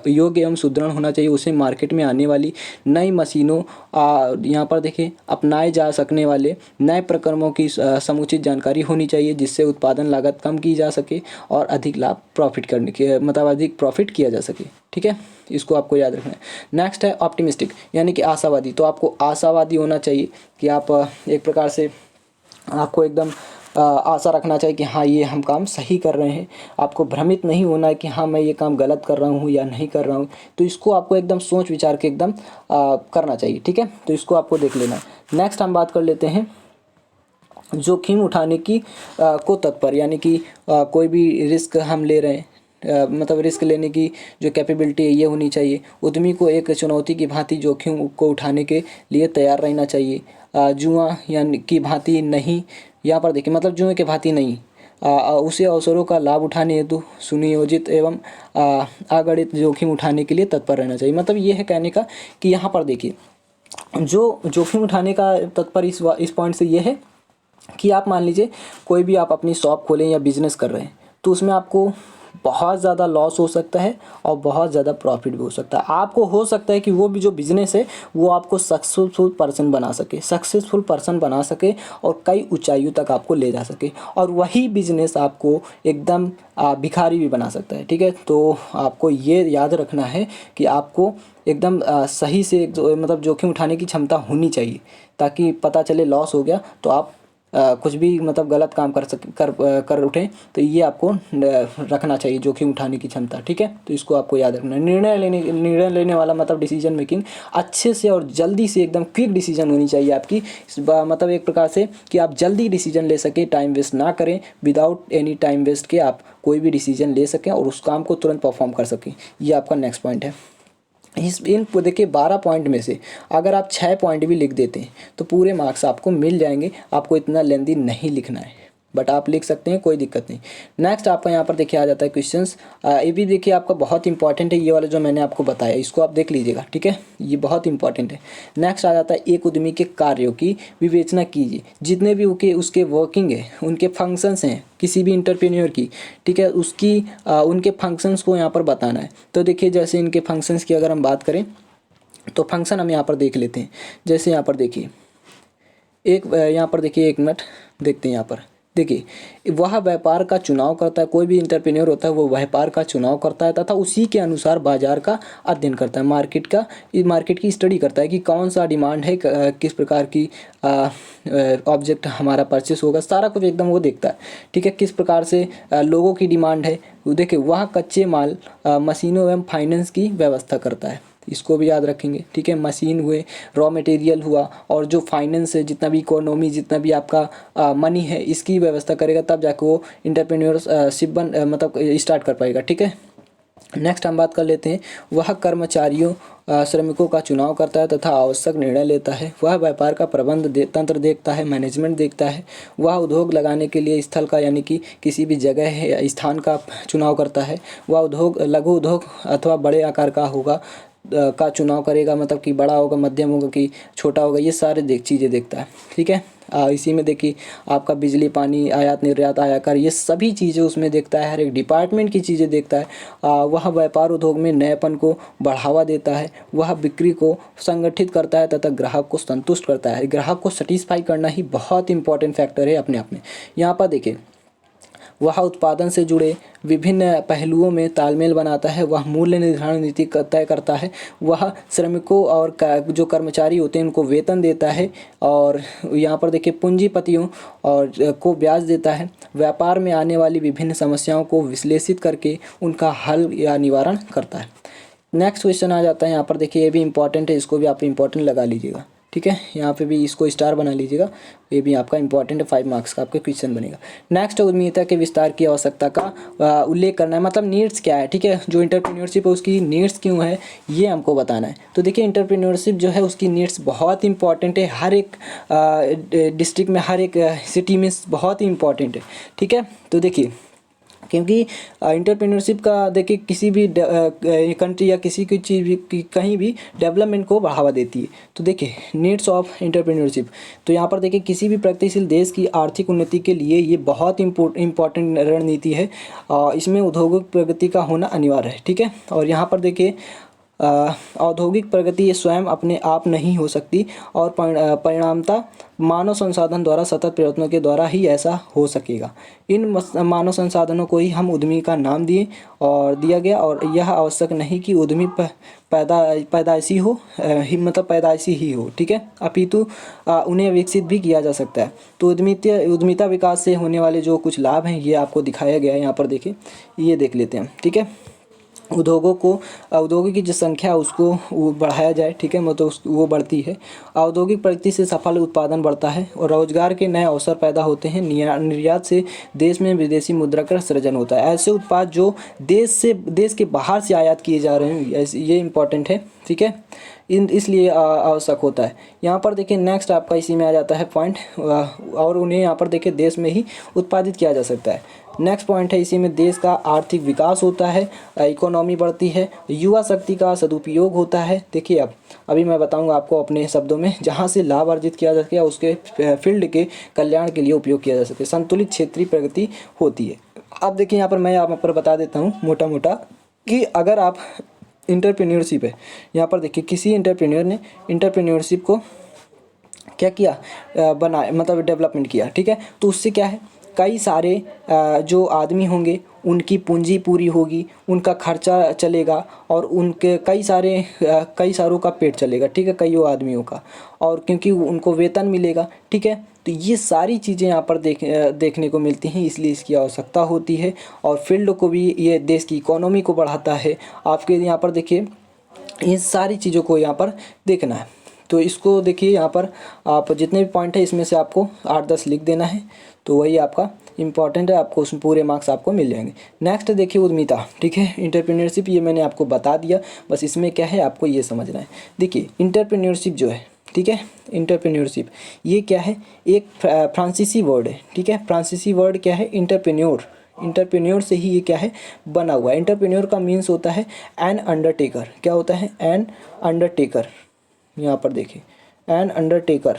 A: योग्य एवं सुदृढ़ होना चाहिए, उसे मार्केट में आने वाली नई मशीनों, यहाँ पर देखिए अपनाए जा सकने वाले नए प्रक्रमों की समुचित जानकारी होनी चाहिए, जिससे उत्पादन लागत कम की जा सके और अधिक लाभ प्रॉफिट करने के मतलब अधिक प्रॉफिट किया जा सके, ठीक है, इसको आपको याद रखना है। नेक्स्ट है ऑप्टिमिस्टिक, यानी कि आशावादी। तो आपको आशावादी होना चाहिए कि आप एक प्रकार से आपको एकदम आशा रखना चाहिए कि हाँ ये हम काम सही कर रहे हैं, आपको भ्रमित नहीं होना है कि हाँ मैं ये काम गलत कर रहा हूँ या नहीं कर रहा हूँ। तो इसको आपको एकदम सोच विचार के एकदम करना चाहिए, ठीक है, तो इसको आपको देख लेना है। नेक्स्ट हम बात कर लेते हैं जोखिम उठाने की को तत्पर, यानी कि कोई भी रिस्क हम ले रहे हैं, मतलब रिस्क लेने की जो कैपेबिलिटी है ये होनी चाहिए। उद्यमी को एक चुनौती की भांति जोखिम को उठाने के लिए तैयार रहना चाहिए। जुआ यानी की भांति नहीं, यहाँ पर देखिए मतलब जुए के भांति नहीं, उसे अवसरों का लाभ उठाने हेतु सुनियोजित एवं अगणित जोखिम उठाने के लिए तत्पर रहना चाहिए। मतलब ये है कहने का कि यहाँ पर देखिए जो जोखिम उठाने का तत्पर इस पॉइंट से ये है कि आप मान लीजिए कोई भी आप अपनी शॉप खोलें या बिजनेस कर रहे हैं, तो उसमें आपको बहुत ज़्यादा लॉस हो सकता है और बहुत ज़्यादा प्रॉफिट भी हो सकता है। आपको हो सकता है कि वो भी जो बिज़नेस है वो आपको सक्सेसफुल पर्सन बना सके और कई ऊंचाइयों तक आपको ले जा सके, और वही बिज़नेस आपको एकदम भिखारी भी बना सकता है। ठीक है, तो आपको ये याद रखना है कि आपको एकदम सही से मतलब जोखिम उठाने की क्षमता होनी चाहिए, ताकि पता चले लॉस हो गया तो आप कुछ भी मतलब गलत काम कर उठें, तो ये आपको रखना चाहिए जोखिम उठाने की क्षमता। ठीक है, तो इसको आपको याद रखना है। निर्णय लेने वाला मतलब डिसीजन मेकिंग अच्छे से और जल्दी से एकदम क्विक डिसीजन होनी चाहिए आपकी, मतलब एक प्रकार से कि आप जल्दी डिसीजन ले सकें, टाइम वेस्ट ना करें, विदाउट एनी टाइम वेस्ट के आप कोई भी डिसीजन ले सकें और उस काम को तुरंत परफॉर्म कर सकें। ये आपका नेक्स्ट पॉइंट है। इन देखिए 12 पॉइंट में से अगर आप 6 पॉइंट भी लिख देते हैं तो पूरे मार्क्स आपको मिल जाएंगे। आपको इतना लेंदी नहीं लिखना है, बट आप लिख सकते हैं, कोई दिक्कत नहीं। नेक्स्ट आपका यहाँ पर देखिए आ जाता है क्वेश्चंस। ये भी देखिए आपका बहुत इंपॉर्टेंट है, ये वाला जो मैंने आपको बताया इसको आप देख लीजिएगा। ठीक है, ये बहुत इंपॉर्टेंट है। नेक्स्ट आ जाता है एक उद्यमी के कार्यों की विवेचना कीजिए। जितने भी उसके वर्किंग है, उनके फंक्शंस हैं किसी भी इंटरप्रेन्योर की, ठीक है, उसकी उनके फंक्शंस को यहाँ पर बताना है। तो देखिए जैसे इनके फंक्शंस की अगर हम बात करें तो फंक्शन हम यहाँ पर देख लेते हैं। जैसे यहाँ पर देखिए यहाँ पर देखिए 1 मिनट देखते हैं। यहाँ पर देखिए वह व्यापार का चुनाव करता है, कोई भी इंटरप्रेन्योर होता है वो व्यापार का चुनाव करता है तथा उसी के अनुसार बाजार का अध्ययन करता है, मार्केट की स्टडी करता है कि कौन सा डिमांड है, किस प्रकार की ऑब्जेक्ट हमारा परचेस होगा, सारा कुछ एकदम वो देखता है। ठीक है, किस प्रकार से लोगों की डिमांड है, देखिए वह कच्चे माल, मशीनों एवं फाइनेंस की व्यवस्था करता है। इसको भी याद रखेंगे। ठीक है, मशीन हुए, रॉ मटेरियल हुआ, और जो फाइनेंस है, जितना भी इकोनॉमी, जितना भी आपका मनी है, इसकी व्यवस्था करेगा, तब जाके वो इंटरप्रेन्योरशिप मतलब स्टार्ट कर पाएगा। ठीक है, नेक्स्ट हम बात कर लेते हैं। वह कर्मचारियों श्रमिकों का चुनाव करता है तथा आवश्यक निर्णय लेता है। वह व्यापार का प्रबंध तंत्र देखता है, मैनेजमेंट देखता है। वह उद्योग लगाने के लिए स्थल का यानी कि किसी भी जगह या स्थान का चुनाव करता है। वह उद्योग लघु उद्योग अथवा बड़े आकार का होगा का चुनाव करेगा, मतलब कि बड़ा होगा, मध्यम होगा कि छोटा होगा, ये सारे चीज़ें देखता है। ठीक है, इसी में देखिए आपका बिजली, पानी, आयात निर्यात, आयकर, ये सभी चीज़ें उसमें देखता है। हर एक डिपार्टमेंट की चीज़ें देखता है। वह व्यापार उद्योग में नएपन को बढ़ावा देता है। वह बिक्री को संगठित करता है तथा ग्राहक को संतुष्ट करता है। ग्राहक को सेटिस्फाई करना ही बहुत इंपॉर्टेंट फैक्टर है अपने आप में। यहाँ पर देखिए वह उत्पादन से जुड़े विभिन्न पहलुओं में तालमेल बनाता है। वह मूल्य निर्धारण नीति तय करता है। वह श्रमिकों और जो कर्मचारी होते हैं उनको वेतन देता है, और यहाँ पर देखिए पूंजीपतियों और को ब्याज देता है। व्यापार में आने वाली विभिन्न समस्याओं को विश्लेषित करके उनका हल या निवारण करता है। नेक्स्ट क्वेश्चन आ जाता है यहाँ पर देखिए, ये भी इंपॉर्टेंट है, इसको भी आप इंपॉर्टेंट लगा लीजिएगा। ठीक है, यहाँ पे भी इसको स्टार बना लीजिएगा, ये भी आपका इंपॉर्टेंट है, 5 मार्क्स का आपका क्वेश्चन बनेगा। नेक्स्ट उद्यमिता के विस्तार की आवश्यकता का उल्लेख करना है, मतलब नीड्स क्या है। ठीक है, जो इंटरप्रेन्योरशिप है उसकी नीड्स क्यों है ये हमको बताना है। तो देखिए इंटरप्रेन्योरशिप जो है उसकी नीड्स बहुत इंपॉर्टेंट है, हर एक डिस्ट्रिक्ट में, हर एक सिटी में बहुत ही इंपॉर्टेंट है। ठीक है, तो देखिए क्योंकि इंटरप्रेन्योरशिप का देखिए किसी भी कंट्री या किसी की चीज़ की कहीं भी डेवलपमेंट को बढ़ावा देती है। तो देखिए नीड्स ऑफ इंटरप्रेन्योरशिप, तो यहाँ पर देखिए किसी भी प्रगतिशील देश की आर्थिक उन्नति के लिए ये बहुत इंपॉर्टेंट रणनीति है। इसमें औद्योगिक प्रगति का होना अनिवार्य है। ठीक है, और यहाँ पर देखिए औद्योगिक प्रगति ये स्वयं अपने आप नहीं हो सकती, और परिणामतः मानव संसाधन द्वारा सतत प्रयत्नों के द्वारा ही ऐसा हो सकेगा। इन मानव संसाधनों को ही हम उद्यमी का नाम दिया गया, और यह आवश्यक नहीं कि उद्यमी पैदाइशी हो, मतलब पैदाइशी ही हो। ठीक है, अपितु उन्हें विकसित भी किया जा सकता है। तो उद्यमिता विकास से होने वाले जो कुछ लाभ हैं ये आपको दिखाया गया है। यहाँ पर देखिए, ये देख लेते हैं। ठीक है, उद्योगों को उद्योगों की जो संख्या है उसको वो बढ़ाया जाए, ठीक है, मतलब वो बढ़ती है। औद्योगिक प्रगति से सफल उत्पादन बढ़ता है और रोजगार के नए अवसर पैदा होते हैं। निर्यात से देश में विदेशी मुद्रा का सृजन होता है। ऐसे उत्पाद जो देश के बाहर से आयात किए जा रहे हैं, ये इंपॉर्टेंट है, ठीक है, इसलिए आवश्यक होता है। यहाँ पर देखिए नेक्स्ट आपका इसी में आ जाता है पॉइंट, और उन्हें यहाँ पर देखिए देश में ही उत्पादित किया जा सकता है। नेक्स्ट पॉइंट है इसी में देश का आर्थिक विकास होता है, इकोनॉमी बढ़ती है, युवा शक्ति का सदुपयोग होता है। देखिए अभी मैं बताऊंगा आपको अपने शब्दों में, जहाँ से लाभ अर्जित किया जा सके उसके फील्ड के कल्याण के लिए उपयोग किया जा सके, संतुलित क्षेत्रीय प्रगति होती है। अब देखिए यहाँ पर मैं आप पर बता देता हूँ मोटा मोटा कि अगर आप इंटरप्रेन्योरशिप है, यहाँ पर देखिए किसी इंटरप्रेन्योर ने इंटरप्रेन्योरशिप को क्या किया, बनाया, मतलब डेवलपमेंट किया, ठीक है, तो उससे क्या है, कई सारे जो आदमी होंगे उनकी पूंजी पूरी होगी, उनका खर्चा चलेगा और उनके कई सारों का पेट चलेगा, ठीक है, कईयों आदमियों का, और क्योंकि उनको वेतन मिलेगा, ठीक है। तो ये सारी चीज़ें यहाँ पर देखने को मिलती हैं, इसलिए इसकी आवश्यकता होती है। और फील्ड को भी ये देश की इकोनॉमी को बढ़ाता है। आपके यहाँ पर देखिए इन सारी चीज़ों को यहाँ पर देखना है। तो इसको देखिए यहाँ पर आप जितने भी पॉइंट है इसमें से आपको 8-10 लिख देना है, तो वही आपका इंपॉर्टेंट है, आपको उसमें पूरे मार्क्स आपको मिल जाएंगे। नेक्स्ट देखिए उद्यमिता, ठीक है, इंटरप्रेन्योरशिप ये मैंने आपको बता दिया, बस इसमें क्या है आपको ये समझना है। देखिए इंटरप्रेन्योरशिप जो है, ठीक है, इंटरप्रेन्योरशिप ये क्या है, एक फ्रांसीसी वर्ड है, ठीक है, फ्रांसीसी वर्ड क्या है, इंटरप्रेन्योर से ही ये क्या है बना हुआ है। इंटरप्रेन्योर का मीन्स होता है एन अंडरटेकर। क्या होता है, एन अंडरटेकर। यहाँ पर देखिए एन अंडरटेकर,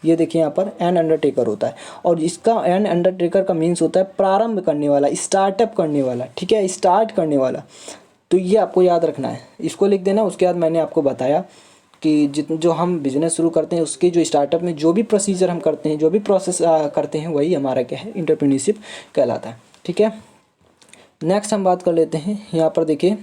A: ये देखिए यहाँ पर एन अंडरटेकर होता है, और इसका एन अंडरटेकर का मीन्स होता है प्रारंभ करने वाला, स्टार्टअप करने वाला, ठीक है, स्टार्ट करने वाला। तो ये आपको याद रखना है, इसको लिख देना। उसके बाद मैंने आपको बताया कि जो हम बिज़नेस शुरू करते हैं उसके जो स्टार्टअप में जो भी प्रोसीजर हम करते हैं, जो भी प्रोसेस करते हैं, वही हमारा क्या है, इंटरप्रेन्योरशिप कहलाता है, ठीक है। नेक्स्ट हम बात कर लेते हैं। यहाँ पर देखिए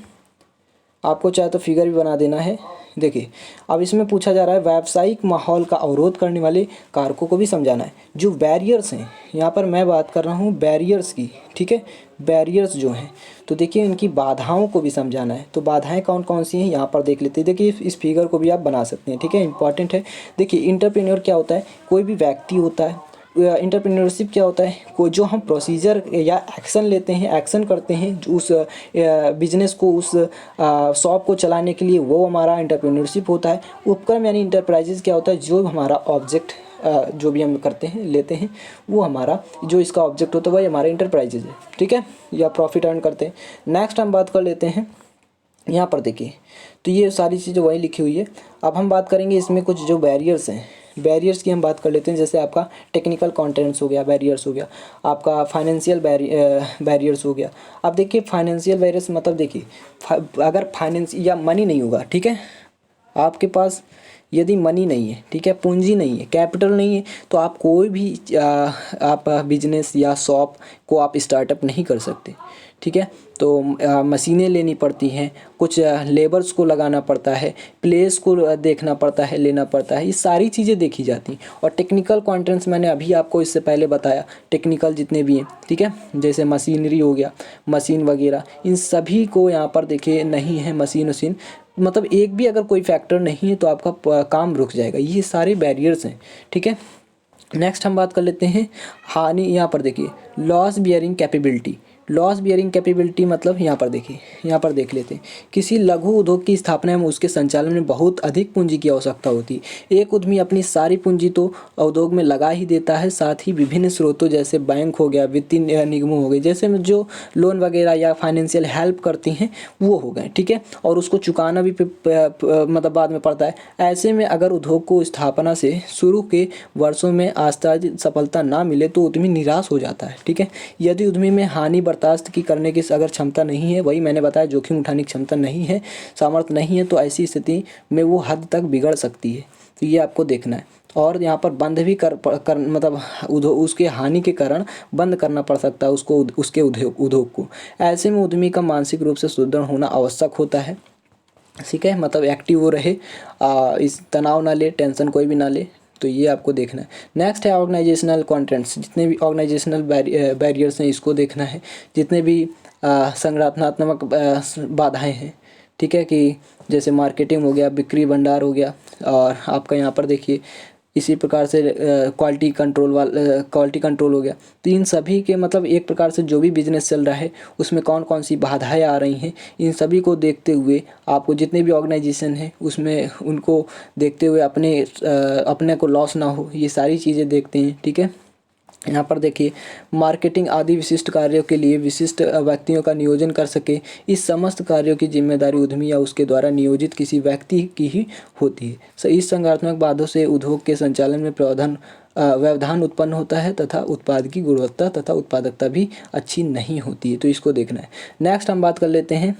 A: आपको चाहे तो फिगर भी बना देना है। देखिए अब इसमें पूछा जा रहा है व्यावसायिक माहौल का अवरोध करने वाले कारकों को भी समझाना है। जो बैरियर्स हैं, यहाँ पर मैं बात कर रहा हूँ बैरियर्स की, ठीक है, बैरियर्स जो हैं, तो देखिए इनकी बाधाओं को भी समझाना है। तो बाधाएं कौन कौन सी हैं यहाँ पर देख लेते हैं। देखिए इस फिगर को भी आप बना सकते हैं, ठीक है, इंपॉर्टेंट है। देखिए इंटरप्रेन्योर क्या होता है, कोई भी व्यक्ति होता है। इंटरप्रेन्योरशिप क्या होता है, कोई जो हम प्रोसीजर या एक्शन लेते हैं, एक्शन करते हैं उस बिजनेस को, उस शॉप को चलाने के लिए, वो हमारा इंटरप्रेन्योरशिप होता है। उपक्रम यानी इंटरप्राइजेज क्या होता है, जो हमारा ऑब्जेक्ट जो भी हम करते हैं, लेते हैं, वो हमारा जो इसका ऑब्जेक्ट होता है वही हमारा इंटरप्राइजेज है, ठीक है, या प्रॉफिट अर्न करते हैं। नेक्स्ट हम बात कर लेते हैं, यहाँ पर देखिए तो ये सारी चीज़ें वही लिखी हुई है। अब हम बात करेंगे इसमें कुछ जो बैरियर्स हैं, बैरियर्स की हम बात कर लेते हैं। जैसे आपका टेक्निकल कंटेंट्स हो गया, बैरियर्स हो गया, आपका फाइनेंशियल बैरियर्स हो गया। अब देखिए फाइनेंशियल बैरियर्स मतलब देखिए अगर फाइनेंस या मनी नहीं होगा, ठीक है, आपके पास यदि मनी नहीं है, ठीक है, पूंजी नहीं है, कैपिटल नहीं है, तो आप कोई भी आप बिजनेस या शॉप को आप स्टार्टअप नहीं कर सकते, ठीक है। तो मशीनें लेनी पड़ती हैं, कुछ लेबर्स को लगाना पड़ता है, प्लेस को देखना पड़ता है, लेना पड़ता है, ये सारी चीज़ें देखी जाती हैं। और टेक्निकल कंटेंट्स मैंने अभी आपको इससे पहले बताया, टेक्निकल जितने भी हैं, ठीक है, जैसे मशीनरी हो गया, मशीन वगैरह, इन सभी को यहाँ पर देखिए नहीं है, मशीन मतलब एक भी अगर कोई फैक्टर नहीं है तो आपका काम रुक जाएगा। ये सारे बैरियर्स हैं, ठीक है। नेक्स्ट हम बात कर लेते हैं हानि। यहाँ पर देखिए loss bearing capability. Loss bearing capability मतलब यहाँ पर देखिए, यहाँ पर देख लेते हैं, किसी लघु उद्योग की स्थापना में उसके संचालन में बहुत अधिक पूंजी की आवश्यकता होती है। एक उद्यमी अपनी सारी पूंजी तो उद्योग में लगा ही देता है, साथ ही विभिन्न स्रोतों जैसे बैंक हो गया, वित्तीय निगमों हो गए, जैसे में जो लोन वगैरह या फाइनेंशियल हेल्प करती हैं वो हो गए, ठीक है, और उसको चुकाना भी मतलब बाद में पड़ता है। ऐसे में अगर उद्योग को स्थापना से शुरू के वर्षों में आस्थाजित सफलता ना मिले तो उद्यमी निराश हो जाता है, ठीक है। यदि उद्यमी में हानि बर्दाश्त की करने की अगर क्षमता नहीं है, वही मैंने बताया जोखिम उठाने की क्षमता नहीं है, सामर्थ्य नहीं है, तो ऐसी स्थिति में वो हद तक बिगड़ सकती है। तो ये आपको देखना है। और यहाँ पर बंद भी कर मतलब उसके हानि के कारण बंद करना पड़ सकता है उसको, उसके उद्योग को। ऐसे में उद्यमी का मानसिक रूप से सुदृढ़ होना आवश्यक होता है, ठीक है, मतलब एक्टिव वो रहे, इस तनाव ना ले, टेंशन कोई भी ना ले। तो ये आपको देखना है। नेक्स्ट है ऑर्गेनाइजेशनल कंटेंट्स। जितने भी ऑर्गेनाइजेशनल बैरियर्स हैं इसको देखना है। जितने भी संगठनात्मक बाधाएं हैं, ठीक है, कि जैसे मार्केटिंग हो गया, बिक्री भंडार हो गया, और आपका यहाँ पर देखिए इसी प्रकार से क्वालिटी कंट्रोल हो गया। तो इन सभी के मतलब एक प्रकार से जो भी बिजनेस चल रहा है उसमें कौन कौन सी बाधाएं आ रही हैं, इन सभी को देखते हुए आपको जितने भी ऑर्गेनाइजेशन है उसमें उनको देखते हुए अपने को लॉस ना हो, ये सारी चीज़ें देखते हैं, ठीक है। यहाँ पर देखिए मार्केटिंग आदि विशिष्ट कार्यों के लिए विशिष्ट व्यक्तियों का नियोजन कर सके। इस समस्त कार्यों की जिम्मेदारी उद्यमी या उसके द्वारा नियोजित किसी व्यक्ति की ही होती है। इस संगठनात्मक बाधों से उद्योग के संचालन में व्यवधान उत्पन्न होता है तथा उत्पाद की गुणवत्ता तथा उत्पादकता भी अच्छी नहीं होती है। तो इसको देखना है। नेक्स्ट हम बात कर लेते हैं।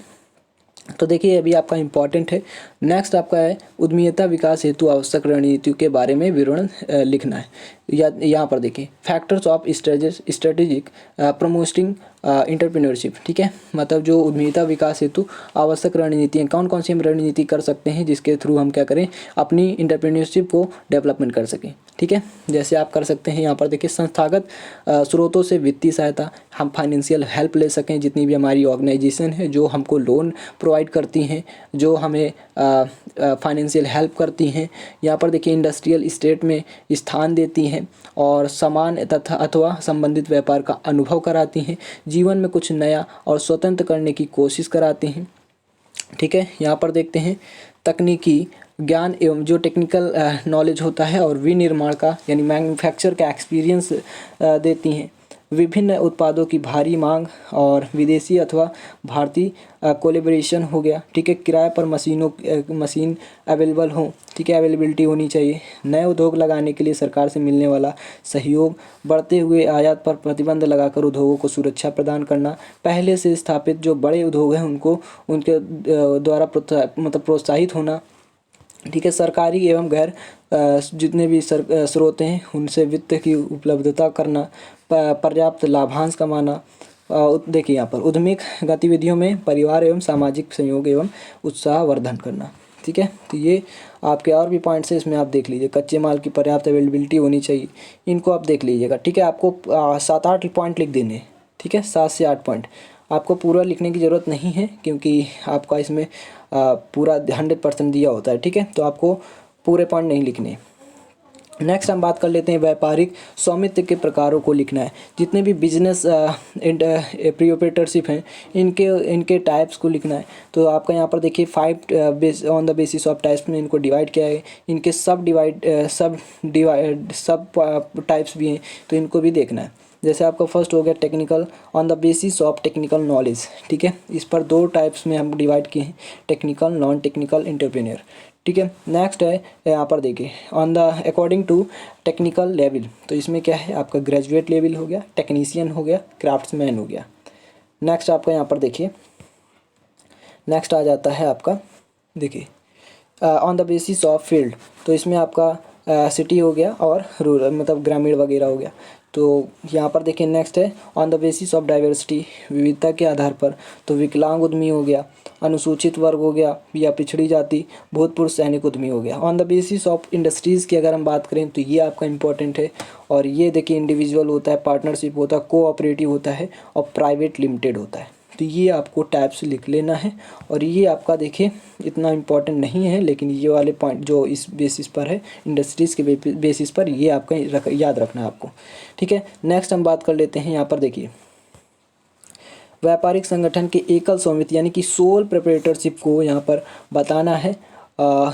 A: तो देखिए अभी आपका इम्पॉर्टेंट है। नेक्स्ट आपका है उद्यमिता विकास हेतु आवश्यक रणनीतियों के बारे में विवरण लिखना है। यहाँ पर देखिए factors of strategic promoting entrepreneurship, ठीक है, मतलब जो उद्यमिता विकास हेतु आवश्यक रणनीतियाँ कौन कौन सी हम रणनीति कर सकते हैं जिसके थ्रू हम क्या करें अपनी एंटरप्रेन्योरशिप को डेवलपमेंट कर सकें, ठीक है। जैसे आप कर सकते हैं यहाँ पर देखिए संस्थागत स्रोतों से वित्तीय सहायता, हम फाइनेंशियल हेल्प ले सकें, जितनी भी हमारी ऑर्गेनाइजेशन है जो हमको लोन प्रोवाइड करती हैं, जो हमें फाइनेंशियल हेल्प करती हैं। यहाँ पर देखिए इंडस्ट्रियल स्टेट में स्थान देती हैं और समान तथा अथवा संबंधित व्यापार का अनुभव कराती हैं, जीवन में कुछ नया और स्वतंत्र करने की कोशिश कराती हैं, ठीक है। यहाँ पर देखते हैं तकनीकी ज्ञान एवं जो टेक्निकल नॉलेज होता है और विनिर्माण का यानी मैन्युफैक्चर का एक्सपीरियंस देती हैं। विभिन्न उत्पादों की भारी मांग और विदेशी अथवा भारतीय कोलेबोरेशन हो गया, ठीक है। किराए पर मशीन अवेलेबल हो, ठीक है, अवेलेबिलिटी होनी चाहिए। नए उद्योग लगाने के लिए सरकार से मिलने वाला सहयोग, बढ़ते हुए आयात पर प्रतिबंध लगाकर उद्योगों को सुरक्षा प्रदान करना, पहले से स्थापित जो बड़े उद्योग हैं उनको उनके द्वारा प्रोत्साहित होना, ठीक है। सरकारी एवं गैर जितने भी स्रोत हैं उनसे वित्त की उपलब्धता करना, पर्याप्त लाभांश कमाना। देखिए यहाँ पर उद्यमिक गतिविधियों में परिवार एवं सामाजिक सहयोग एवं उत्साहवर्धन करना, ठीक है। तो ये आपके और भी पॉइंट्स हैं, इसमें आप देख लीजिए। कच्चे माल की पर्याप्त अवेलेबिलिटी होनी चाहिए, इनको आप देख लीजिएगा, ठीक है। आपको 7-8 पॉइंट लिख देने, ठीक है, 7 से 8 पॉइंट। आपको पूरा लिखने की ज़रूरत नहीं है क्योंकि आपका इसमें पूरा 100% दिया होता है, ठीक है। तो आपको पूरे पॉइंट नहीं लिखने। नेक्स्ट हम बात कर लेते हैं व्यापारिक स्वामित्व के प्रकारों को लिखना है। जितने भी बिजनेस प्रोप्राइटरशिप हैं इनके टाइप्स को लिखना है। तो आपका यहाँ पर देखिए 5 on the basis of types में इनको डिवाइड किया है। इनके सब टाइप्स भी हैं, तो इनको भी देखना है। जैसे आपका फर्स्ट हो गया technical, on the basis of technical knowledge, ठीक है। इस पर 2 टाइप्स में हम डिवाइड किए हैं, टेक्निकल, नॉन टेक्निकल, एंटरप्रेन्योर, ठीक है। नेक्स्ट है यहाँ पर देखिए on the according to technical level. तो इसमें क्या है आपका ग्रेजुएट लेवल हो गया, टेक्नीशियन हो गया, क्राफ्ट्समैन हो गया। नेक्स्ट आपका यहाँ पर देखिए नेक्स्ट आ जाता है आपका देखिए on the basis of field. तो इसमें आपका सिटी हो गया और रूरल मतलब ग्रामीण वगैरह हो गया। तो यहाँ पर देखिए नेक्स्ट है on the basis of diversity, विविधता के आधार पर। तो विकलांग उद्यमी हो गया, अनुसूचित वर्ग हो गया या पिछड़ी जाति, भूतपूर्व सैनिक उद्यमी हो गया। On the basis of industries की अगर हम बात करें तो ये आपका इंपॉर्टेंट है। और ये देखिए इंडिविजुअल होता है, पार्टनरशिप होता है, कोऑपरेटिव होता है और प्राइवेट लिमिटेड होता है। तो ये आपको टाइप्स लिख लेना है। और ये आपका देखिए इतना इम्पोर्टेंट नहीं है, लेकिन ये वाले पॉइंट जो इस बेसिस पर है इंडस्ट्रीज़ के बेसिस पर, ये आपका याद रखना है आपको, ठीक है। नेक्स्ट हम बात कर लेते हैं यहाँ पर देखिए व्यापारिक संगठन के एकल स्वामित्व यानी कि सोल प्रोप्राइटरशिप को यहाँ पर बताना है।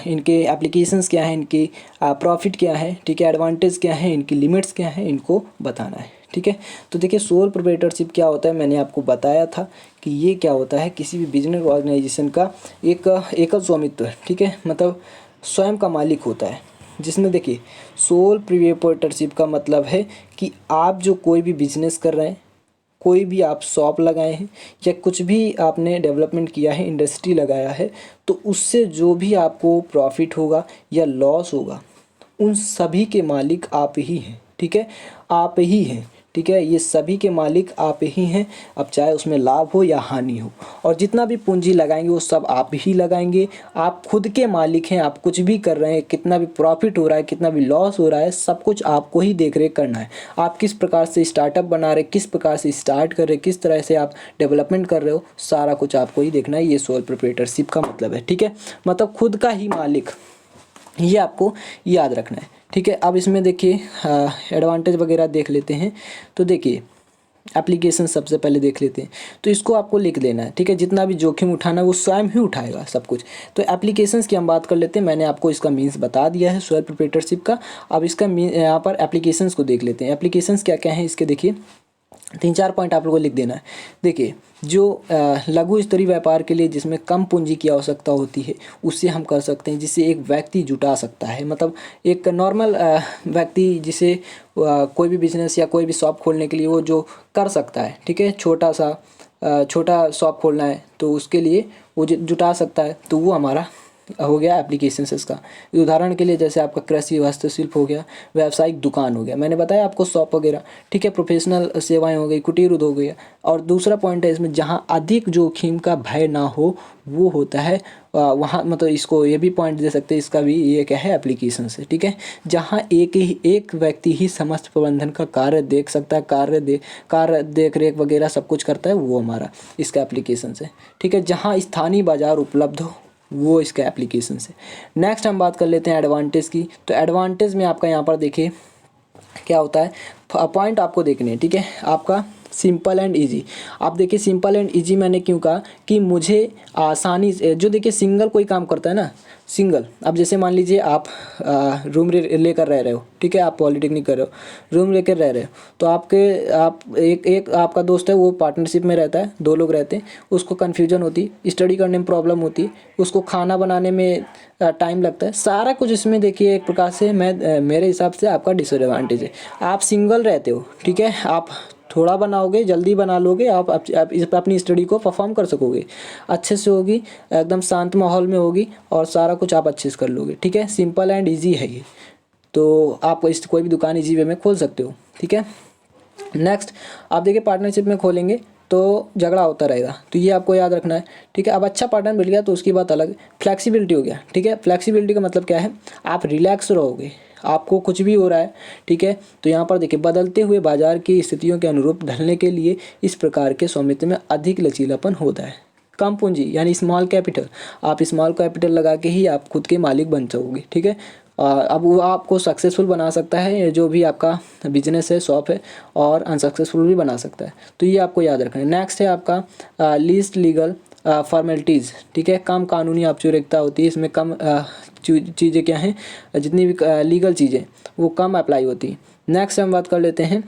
A: इनके एप्लीकेशंस क्या है, इनकी प्रॉफिट क्या है, ठीक है, एडवांटेज क्या है, इनकी लिमिट्स क्या है, इनको बताना है, ठीक है। तो देखिए सोल प्रोप्राइटरशिप क्या होता है, मैंने आपको बताया था कि ये क्या होता है, किसी भी बिजनेस ऑर्गेनाइजेशन का एक एकल स्वामित्व है, ठीक है, मतलब स्वयं का मालिक होता है। जिसमें देखिए सोल प्रोप्राइटरशिप का मतलब है कि आप जो कोई भी बिजनेस कर रहे हैं, कोई भी आप शॉप लगाए हैं या कुछ भी आपने डेवलपमेंट किया है, इंडस्ट्री लगाया है, तो उससे जो भी आपको प्रॉफिट होगा या लॉस होगा उन सभी के मालिक आप ही हैं, ठीक है, आप ही हैं, ठीक है, ये सभी के मालिक आप ही हैं। अब चाहे उसमें लाभ हो या हानि हो, और जितना भी पूंजी लगाएंगे वो सब आप ही लगाएंगे। आप खुद के मालिक हैं, आप कुछ भी कर रहे हैं, कितना भी प्रॉफिट हो रहा है, कितना भी लॉस हो रहा है, सब कुछ आपको ही देख रेख करना है। आप किस प्रकार से स्टार्टअप बना रहे, किस प्रकार से स्टार्ट कर रहे, किस तरह से आप डेवलपमेंट कर रहे हो, सारा कुछ आपको ही देखना है। ये सोल प्रोप्राइटरशिप का मतलब है, ठीक है, मतलब खुद का ही मालिक, ये आपको याद रखना है, ठीक है। अब इसमें देखिए एडवांटेज वगैरह देख लेते हैं। तो देखिए एप्लीकेशन सबसे पहले देख लेते हैं, तो इसको आपको लिख देना है, ठीक है। जितना भी जोखिम उठाना है वो स्वयं ही उठाएगा सब कुछ। तो एप्लीकेशंस की हम बात कर लेते हैं। मैंने आपको इसका मीन्स बता दिया है सोल प्रोप्राइटरशिप का। अब इसका यहाँ पर एप्लीकेशंस को देख लेते हैं। एप्लीकेशंस क्या क्या हैं इसके, देखिए 3-4 पॉइंट आप लोगों को लिख देना है। देखिए जो लघु स्तरीय व्यापार के लिए जिसमें कम पूंजी की आवश्यकता होती है, उससे हम कर सकते हैं, जिससे एक व्यक्ति जुटा सकता है। मतलब एक नॉर्मल व्यक्ति जिसे कोई भी बिजनेस या कोई भी शॉप खोलने के लिए वो जो कर सकता है, ठीक है, छोटा शॉप खोलना है तो उसके लिए वो जुटा सकता है, तो वो हमारा हो गया एप्लीकेशन से इसका। उदाहरण के लिए जैसे आपका कृषि हस्तशिल्प हो गया, व्यावसायिक दुकान हो गया, मैंने बताया आपको शॉप वगैरह, ठीक है, प्रोफेशनल सेवाएं हो गई, कुटीर उद्योग हो गया। और दूसरा पॉइंट है इसमें जहां अधिक जोखिम का भय ना हो, वो होता है वहाँ, मतलब इसको ये भी पॉइंट दे सकते हैं, इसका भी ये क्या है एप्लीकेशन से, ठीक है। जहाँ एक व्यक्ति ही समस्त प्रबंधन का कार्य देख सकता है, कार्य देख रेख वगैरह सब कुछ करता है, वो हमारा इसका एप्लीकेशन से, ठीक है। जहाँ स्थानीय बाजार उपलब्ध हो, वो इसका एप्लीकेशन से। नेक्स्ट हम बात कर लेते हैं एडवांटेज की। तो एडवांटेज में आपका यहाँ पर देखिए क्या होता है, पॉइंट आपको देखने हैं, ठीक है। आपका सिंपल एंड इजी, आप देखिए सिंपल एंड इजी मैंने क्यों कहा कि मुझे आसानी से, जो देखिए सिंगल कोई काम करता है ना, सिंगल, अब जैसे मान लीजिए आप रूम लेकर रह रहे हो, ठीक है, आप पॉलिटेक्निक कर रहे हो, रूम लेकर रह रहे हो, तो आप एक आपका दोस्त है, वो पार्टनरशिप में रहता है, 2 लोग रहते हैं, उसको कन्फ्यूजन होती है, स्टडी करने में प्रॉब्लम होती है, उसको खाना बनाने में टाइम लगता है, सारा कुछ इसमें देखिए एक प्रकार से मेरे हिसाब से आपका डिसएडवांटेज है। आप सिंगल रहते हो, ठीक है, आप थोड़ा बनाओगे, जल्दी बना लोगे, आप अपनी स्टडी को परफॉर्म कर सकोगे, अच्छे से होगी, एकदम शांत माहौल में होगी, और सारा कुछ आप अच्छे से कर लोगे, ठीक है। सिंपल एंड इजी है ये, तो आप कोई भी दुकान इजी वे में खोल सकते हो, ठीक है। नेक्स्ट आप देखिए पार्टनरशिप में खोलेंगे तो झगड़ा होता रहेगा, तो ये आपको याद रखना है, ठीक है। अब अच्छा पार्टनर मिल गया तो उसकी बात अलग। फ्लेक्सिबिलिटी हो गया, ठीक है। फ्लेक्सिबिलिटी का मतलब क्या है, आप रिलैक्स रहोगे, आपको कुछ भी हो रहा है, ठीक है, तो यहाँ पर देखिए बदलते हुए बाजार की स्थितियों के अनुरूप ढलने के लिए इस प्रकार के स्वामित्व में अधिक लचीलापन होता है। कम पूंजी यानी स्मॉल कैपिटल, आप स्मॉल कैपिटल लगा के ही आप खुद के मालिक बन जाओगे, ठीक है। अब वो आपको सक्सेसफुल बना सकता है, जो भी आपका बिजनेस है, शॉप है, और अनसक्सेसफुल भी बना सकता है, तो ये आपको याद रखना है। नेक्स्ट है आपका लीस्ट लीगल फॉर्मेलिटीज़, ठीक है, कम कानूनी औपचारिकता होती है इसमें, कम चीज़ें क्या हैं, जितनी भी लीगल चीज़ें वो कम अप्लाई होती हैं। नेक्स्ट हम बात कर लेते हैं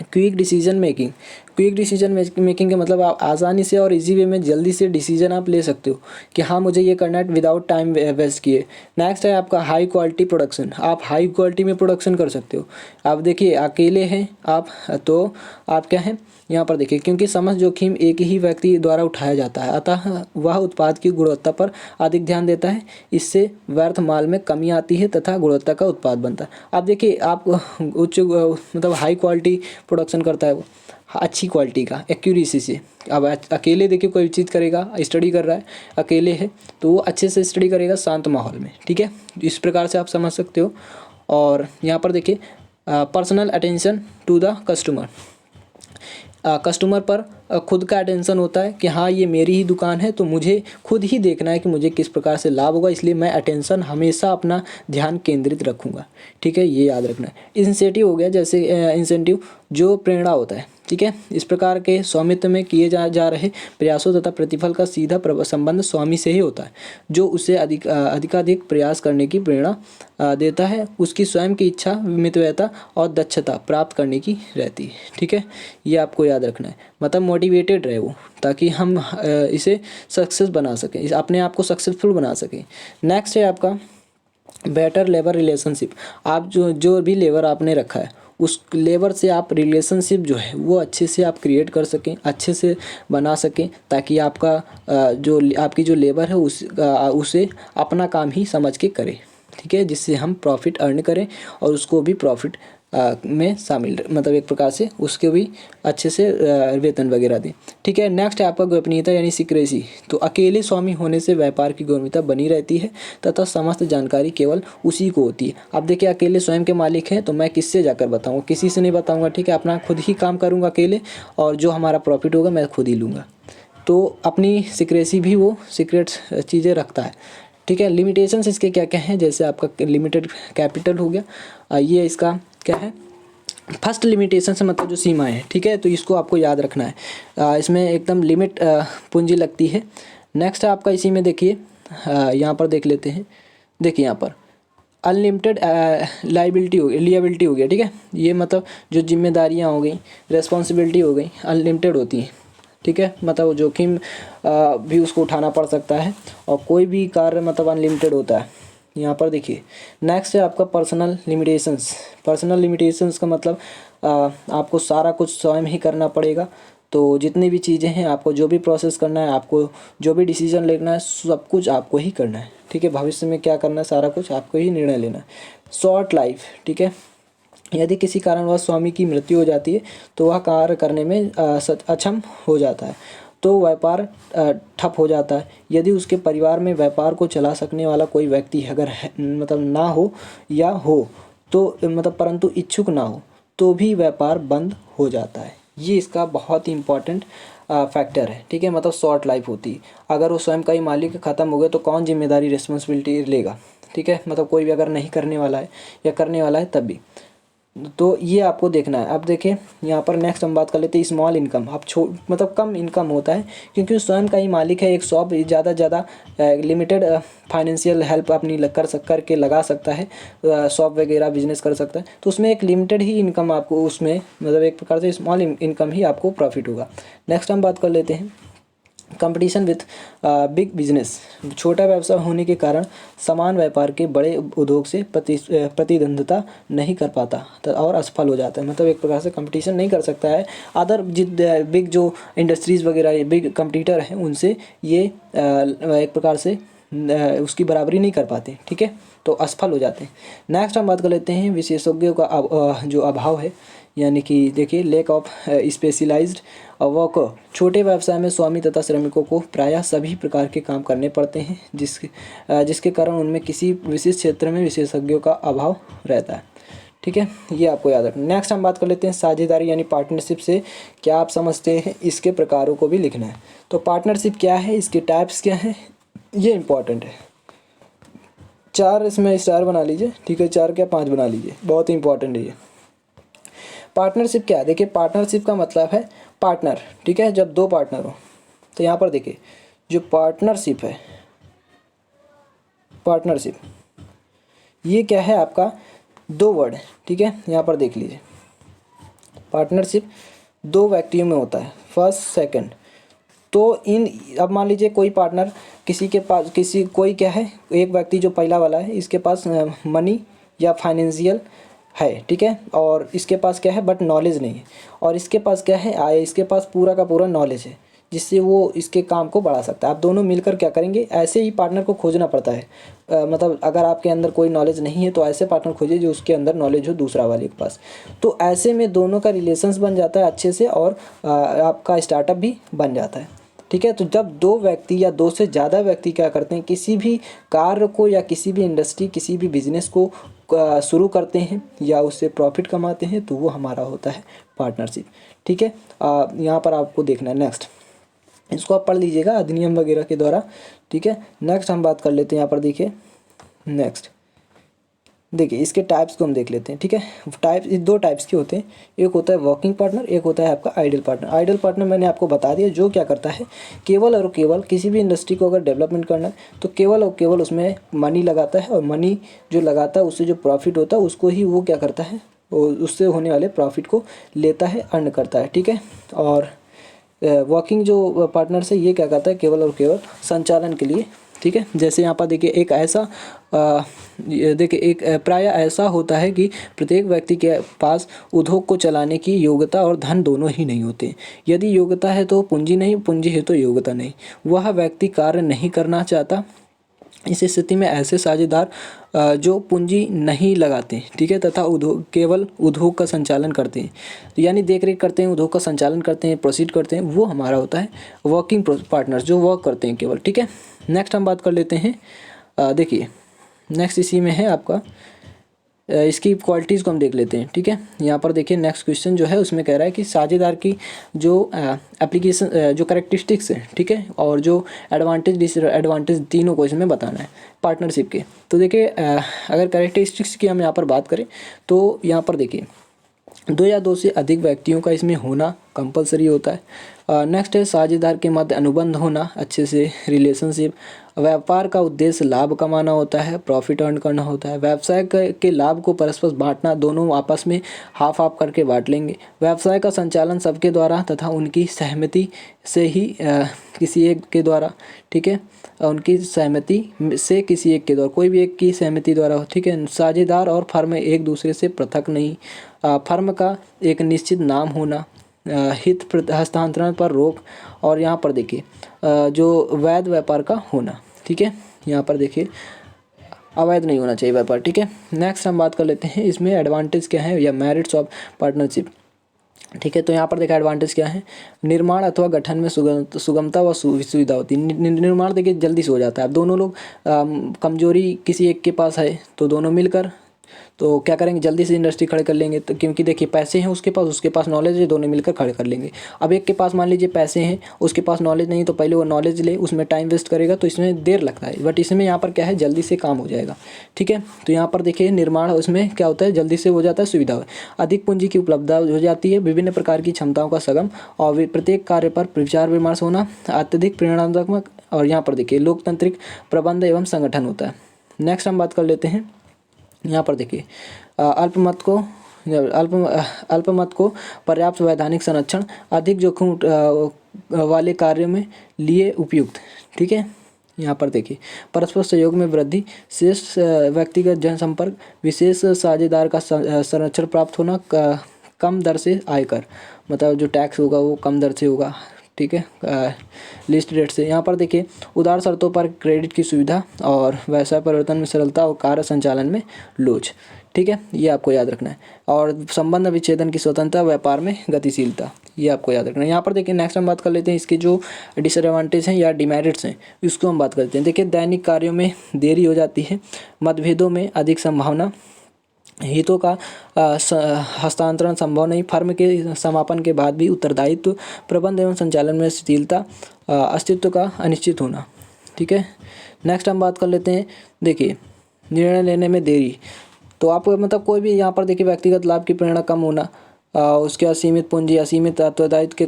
A: quick decision making. Quick decision making का मतलब आप आसानी से और इजी वे में जल्दी से डिसीजन आप ले सकते हो कि हाँ मुझे ये करना है विदाउट टाइम वेस्ट किए। नेक्स्ट है आपका हाई क्वालिटी प्रोडक्शन, आप हाई क्वालिटी में प्रोडक्शन कर सकते हो। आप देखिए अकेले हैं आप, तो आप क्या हैं यहाँ पर देखिए, क्योंकि समस्त जोखिम एक ही व्यक्ति द्वारा उठाया जाता है, अतः वह उत्पाद की गुणवत्ता पर अधिक ध्यान देता है। इससे व्यर्थ माल में कमी आती है तथा गुणवत्ता का उत्पाद बनता है। आप देखिए आप उच्च मतलब हाई क्वालिटी प्रोडक्शन करता है वो, अच्छी क्वालिटी का एक्यूरेसी से। अब अकेले देखिए कोई चीज़ करेगा, स्टडी कर रहा है, अकेले है तो वो अच्छे से स्टडी करेगा शांत माहौल में, ठीक है, इस प्रकार से आप समझ सकते हो। और यहाँ पर देखिए personal attention to the customer, customer पर खुद का अटेंशन होता है कि हाँ ये मेरी ही दुकान है, तो मुझे खुद ही देखना है कि मुझे किस प्रकार से लाभ होगा, इसलिए मैं अटेंशन हमेशा अपना ध्यान केंद्रित रखूँगा, ठीक है, ये याद रखना है। इंसेंटिव हो गया, जैसे इंसेंटिव जो प्रेरणा होता है, ठीक है। इस प्रकार के स्वामित्व में किए जा रहे प्रयासों तथा प्रतिफल का सीधा संबंध स्वामी से ही होता है, जो उसे अधिकाधिक प्रयास करने की प्रेरणा देता है। उसकी स्वयं की इच्छा, मितव्ययता और दक्षता प्राप्त करने की रहती है, ठीक है, ये आपको याद रखना है। मतलब मोटिवेटेड रहे वो, ताकि हम इसे सक्सेस बना सकें, अपने आप को सक्सेसफुल बना सकें। नेक्स्ट है आपका बेटर लेबर रिलेशनशिप। आप जो भी लेबर आपने रखा है उस लेबर से आप रिलेशनशिप जो है वो अच्छे से आप क्रिएट कर सकें, अच्छे से बना सकें, ताकि आपकी जो लेबर है उसे अपना काम ही समझ के करे, ठीक है, जिससे हम प्रॉफिट अर्न करें और उसको भी प्रॉफिट में शामिल, मतलब एक प्रकार से उसके भी अच्छे से वेतन वगैरह दें। ठीक है, नेक्स्ट है आपका गोपनीयता यानी सीक्रेसी। तो अकेले स्वामी होने से व्यापार की गोपनीयता बनी रहती है तथा समस्त जानकारी केवल उसी को होती है। अब देखिए, अकेले स्वयं के मालिक हैं तो मैं किससे जाकर बताऊँगा, किसी से नहीं बताऊँगा। ठीक है, अपना खुद ही काम करूँगा अकेले, और जो हमारा प्रॉफिट होगा मैं खुद ही लूँगा। तो अपनी सीक्रेसी भी वो सीक्रेट चीज़ें रखता है। ठीक है, लिमिटेशंस इसके क्या क्या हैं, जैसे आपका लिमिटेड कैपिटल हो गया, ये इसका क्या है, फर्स्ट लिमिटेशन से मतलब जो सीमाएं हैं। ठीक है, तो इसको आपको याद रखना है। इसमें एकदम लिमिट पूंजी लगती है। नेक्स्ट है आपका इसी में देखिए, यहाँ पर देख लेते हैं। देखिए यहाँ पर अनलिमिटेड लाइबिलिटी हो गई, लिएबिलिटी हो गया। ठीक है, ये मतलब जो जिम्मेदारियाँ हो गई, रेस्पॉन्सिबिलिटी हो गई, अनलिमिटेड होती हैं। ठीक है, मतलब जोखिम भी उसको उठाना पड़ सकता है, और कोई भी कार्य मतलब अनलिमिटेड होता है। यहाँ पर देखिए, नेक्स्ट है आपका पर्सनल लिमिटेशंस। पर्सनल लिमिटेशंस का मतलब आपको सारा कुछ स्वयं ही करना पड़ेगा। तो जितनी भी चीज़ें हैं, आपको जो भी प्रोसेस करना है, आपको जो भी डिसीजन लेना है, सब कुछ आपको ही करना है। ठीक है, भविष्य में क्या करना है, सारा कुछ आपको ही निर्णय लेना है। Short life. ठीक है, यदि किसी कारणवश स्वामी की मृत्यु हो जाती है तो वह कार्य करने में अक्षम हो जाता है, तो व्यापार ठप हो जाता है। यदि उसके परिवार में व्यापार को चला सकने वाला कोई व्यक्ति अगर मतलब ना हो, या हो तो मतलब परंतु इच्छुक ना हो, तो भी व्यापार बंद हो जाता है। ये इसका बहुत ही इम्पोर्टेंट फैक्टर है। ठीक है, मतलब शॉर्ट लाइफ होती है। अगर वो स्वयं का ही मालिक ख़त्म हो गया तो कौन जिम्मेदारी रिस्पॉन्सिबिलिटी लेगा। ठीक है, मतलब कोई भी अगर नहीं करने वाला है या करने वाला है तब भी, तो ये आपको देखना है। अब देखिए यहाँ पर नेक्स्ट हम बात कर लेते हैं स्मॉल इनकम। अब मतलब कम इनकम होता है, क्योंकि स्वयं का ही मालिक है, एक शॉप ज़्यादा लिमिटेड फाइनेंशियल हेल्प अपनी करके लगा सकता है, शॉप वगैरह बिजनेस कर सकता है, तो उसमें एक लिमिटेड ही इनकम आपको, उसमें मतलब एक प्रकार से स्मॉल इनकम ही आपको प्रॉफिट होगा। नेक्स्ट हम बात कर लेते हैं कंपटीशन विथ बिग बिजनेस। छोटा व्यवसाय होने के कारण समान व्यापार के बड़े उद्योग से प्रतिद्वंद्विता नहीं कर पाता और असफल हो जाता है। मतलब एक प्रकार से कंपटीशन नहीं कर सकता है अदर बिग जो इंडस्ट्रीज़ वगैरह बिग कंपटीटर हैं उनसे, ये एक प्रकार से उसकी बराबरी नहीं कर पाते। ठीक है, तो असफल हो जाते हैं। नेक्स्ट हम बात कर लेते हैं विशेषज्ञों का जो अभाव है, यानी कि देखिए लेक ऑफ स्पेशलाइज्ड वर्कर। छोटे व्यवसाय में स्वामी तथा श्रमिकों को प्रायः सभी प्रकार के काम करने पड़ते हैं, जिसके कारण उनमें किसी विशेष क्षेत्र में विशेषज्ञों का अभाव रहता है। ठीक है, ये आपको याद रखना। नेक्स्ट हम बात कर लेते हैं साझेदारी यानी पार्टनरशिप से क्या आप समझते हैं, इसके प्रकारों को भी लिखना है। तो पार्टनरशिप क्या है, इसके टाइप्स क्या हैं, ये इंपॉर्टेंट है। 4 इसमें स्टार बना लीजिए। ठीक है, 4 क्या 5 बना लीजिए, बहुत ही इंपॉर्टेंट है ये। पार्टनरशिप क्या है, देखिए पार्टनरशिप का मतलब है पार्टनर। ठीक है, जब 2 पार्टनर हो, तो यहाँ पर देखिए जो पार्टनरशिप है, पार्टनरशिप ये क्या है आपका 2 वर्ड है। ठीक है, यहाँ पर देख लीजिए पार्टनरशिप 2 व्यक्तियों में होता है, फर्स्ट सेकंड। तो अब मान लीजिए कोई पार्टनर किसी के पास कोई क्या है, एक व्यक्ति जो पहला वाला है इसके पास मनी या फाइनेंशियल है। ठीक है, और इसके पास क्या है बट नॉलेज नहीं है, और इसके पास क्या है इसके पास पूरा का पूरा नॉलेज है, जिससे वो इसके काम को बढ़ा सकता है। आप दोनों मिलकर क्या करेंगे, ऐसे ही पार्टनर को खोजना पड़ता है। मतलब अगर आपके अंदर कोई नॉलेज नहीं है तो ऐसे पार्टनर खोजिए जो उसके अंदर नॉलेज हो दूसरा वाले के पास। तो ऐसे में दोनों का रिलेशंस बन जाता है अच्छे से, और आपका स्टार्टअप भी बन जाता है। ठीक है, तो जब 2 व्यक्ति या 2 से ज़्यादा व्यक्ति क्या करते हैं, किसी भी कार्य को या किसी भी इंडस्ट्री किसी भी बिजनेस को शुरू करते हैं या उससे प्रॉफिट कमाते हैं, तो वो हमारा होता है पार्टनरशिप। ठीक है, यहाँ पर आपको देखना है। नेक्स्ट इसको आप पढ़ लीजिएगा अधिनियम वगैरह के द्वारा। ठीक है, नेक्स्ट हम बात कर लेते हैं। यहाँ पर देखिए नेक्स्ट देखिए इसके टाइप्स को हम देख लेते हैं। ठीक है, टाइप्स 2 टाइप्स के होते हैं, एक होता है वर्किंग पार्टनर, एक होता है आपका आइडियल पार्टनर। आइडियल पार्टनर मैंने आपको बता दिया, जो क्या करता है केवल और केवल किसी भी इंडस्ट्री को अगर डेवलपमेंट करना है तो केवल और केवल उसमें मनी लगाता है, और मनी जो लगाता है उससे जो प्रॉफिट होता है उसको ही वो क्या करता है, उससे होने वाले प्रॉफिट को लेता है, अर्न करता है। ठीक है, और वर्किंग जो पार्टनर से ये क्या करता है, केवल और केवल संचालन के लिए। ठीक है, जैसे यहाँ पर देखिए एक ऐसा देखिए एक प्राय ऐसा होता है कि प्रत्येक व्यक्ति के पास उद्योग को चलाने की योग्यता और धन दोनों ही नहीं होते। यदि योग्यता है तो पूंजी नहीं, पूंजी है तो योग्यता नहीं। वह व्यक्ति कार्य नहीं करना चाहता इस स्थिति में ऐसे साझेदार जो पूंजी नहीं लगाते, ठीक है, तथा उद्योग केवल उद्योग का संचालन करते हैं, तो यानी देख रेख करते हैं, उद्योग का संचालन करते हैं, प्रोसीड करते हैं, वो हमारा होता है वर्किंग पार्टनर्स, जो वर्क करते हैं केवल, ठीक है। नेक्स्ट हम बात कर लेते हैं, देखिए नेक्स्ट इसी में है आपका, इसकी क्वालिटीज़ को हम देख लेते हैं, ठीक है। यहाँ पर देखिए नेक्स्ट क्वेश्चन जो है उसमें कह रहा है कि साझेदार की जो एप्लीकेशन जो करेक्टरिस्टिक्स है, ठीक है, और जो एडवांटेज डिसएडवांटेज तीनों को इसमें बताना है पार्टनरशिप के। तो देखिए अगर करेक्टरिस्टिक्स की हम यहाँ पर बात करें तो यहाँ पर देखिए 2 या 2 से अधिक व्यक्तियों का इसमें होना कंपलसरी होता है। नेक्स्ट है साझेदार के मध्य अनुबंध होना, अच्छे से रिलेशनशिप। व्यापार का उद्देश्य लाभ कमाना होता है, प्रॉफिट अर्न करना होता है। व्यवसाय के लाभ को परस्पर बांटना, दोनों आपस में हाफ हाफ करके बांट लेंगे। व्यवसाय का संचालन सबके द्वारा तथा उनकी सहमति से ही किसी एक के द्वारा, ठीक है, उनकी सहमति से किसी एक के द्वारा, कोई भी एक की सहमति द्वारा हो, ठीक है। साझेदार और फर्म एक दूसरे से पृथक नहीं। फर्म का एक निश्चित नाम होना, हित हस्तांतरण पर रोक, और यहाँ पर देखिए जो वैध व्यापार का होना, ठीक है, यहाँ पर देखिए अवैध नहीं होना चाहिए व्यापार, ठीक है। नेक्स्ट हम बात कर लेते हैं इसमें एडवांटेज क्या है या मेरिट्स ऑफ पार्टनरशिप, ठीक है। तो यहाँ पर देखा एडवांटेज क्या है, निर्माण अथवा गठन में सुगमता व सुविधा होती है। निर्माण देखिए जल्दी से हो जाता है। अब दोनों लोग कमजोरी किसी एक के पास है तो दोनों मिलकर तो क्या करेंगे, जल्दी से इंडस्ट्री खड़े कर लेंगे, तो क्योंकि देखिए पैसे हैं उसके पास नॉलेज है, दोनों मिलकर खड़े कर लेंगे। अब एक के पास मान लीजिए पैसे हैं, उसके पास नॉलेज नहीं, तो पहले वो नॉलेज ले, उसमें टाइम वेस्ट करेगा तो इसमें देर लगता है, बट इसमें यहाँ पर क्या है, जल्दी से काम हो जाएगा, ठीक है। तो यहाँ पर देखिए निर्माण उसमें क्या होता है, जल्दी से हो जाता है, सुविधा है, अधिक पूंजी की उपलब्धता हो जाती है, विभिन्न प्रकार की क्षमताओं का संगम, और प्रत्येक कार्य पर विचार विमर्श होना, अत्यधिक प्रेरणात्मक, और यहाँ पर देखिए लोकतांत्रिक प्रबंध एवं संगठन होता है। नेक्स्ट हम बात कर लेते हैं, यहाँ पर देखिए अल्पमत को पर्याप्त वैधानिक संरक्षण, अधिक जोखिम वाले कार्यों में लिए उपयुक्त, ठीक है। यहाँ पर देखिए परस्पर सहयोग में वृद्धि, शेष व्यक्तिगत जनसंपर्क, विशेष साझेदार का संरक्षण प्राप्त होना, कम दर से आयकर, मतलब जो टैक्स होगा वो कम दर से होगा, ठीक है, लिस्ट रेट से। यहाँ पर देखिए उदार शर्तों पर क्रेडिट की सुविधा, और व्यवसाय परिवर्तन में सरलता और कार्य संचालन में लोच, ठीक है, ये आपको याद रखना है। और संबंध विच्छेदन की स्वतंत्रता, व्यापार में गतिशीलता, ये आपको याद रखना है। यहाँ पर देखिए नेक्स्ट हम बात कर लेते हैं इसके जो डिसएडवांटेज हैं या डिमेरिट्स हैं, इसको हम बात करते हैं। देखिए दैनिक कार्यों में देरी हो जाती है, मतभेदों में अधिक संभावना, हितों का हस्तांतरण संभव नहीं, फर्म के समापन के बाद भी उत्तरदायित्व, प्रबंध एवं संचालन में शिथिलता, अस्तित्व का अनिश्चित होना, ठीक है। नेक्स्ट हम बात कर लेते हैं, देखिए निर्णय लेने में देरी, तो आपको मतलब कोई भी यहाँ पर देखिए व्यक्तिगत लाभ की प्रेरणा कम होना, उसके असीमित पूंजी, असीमित उत्तरदायित्व के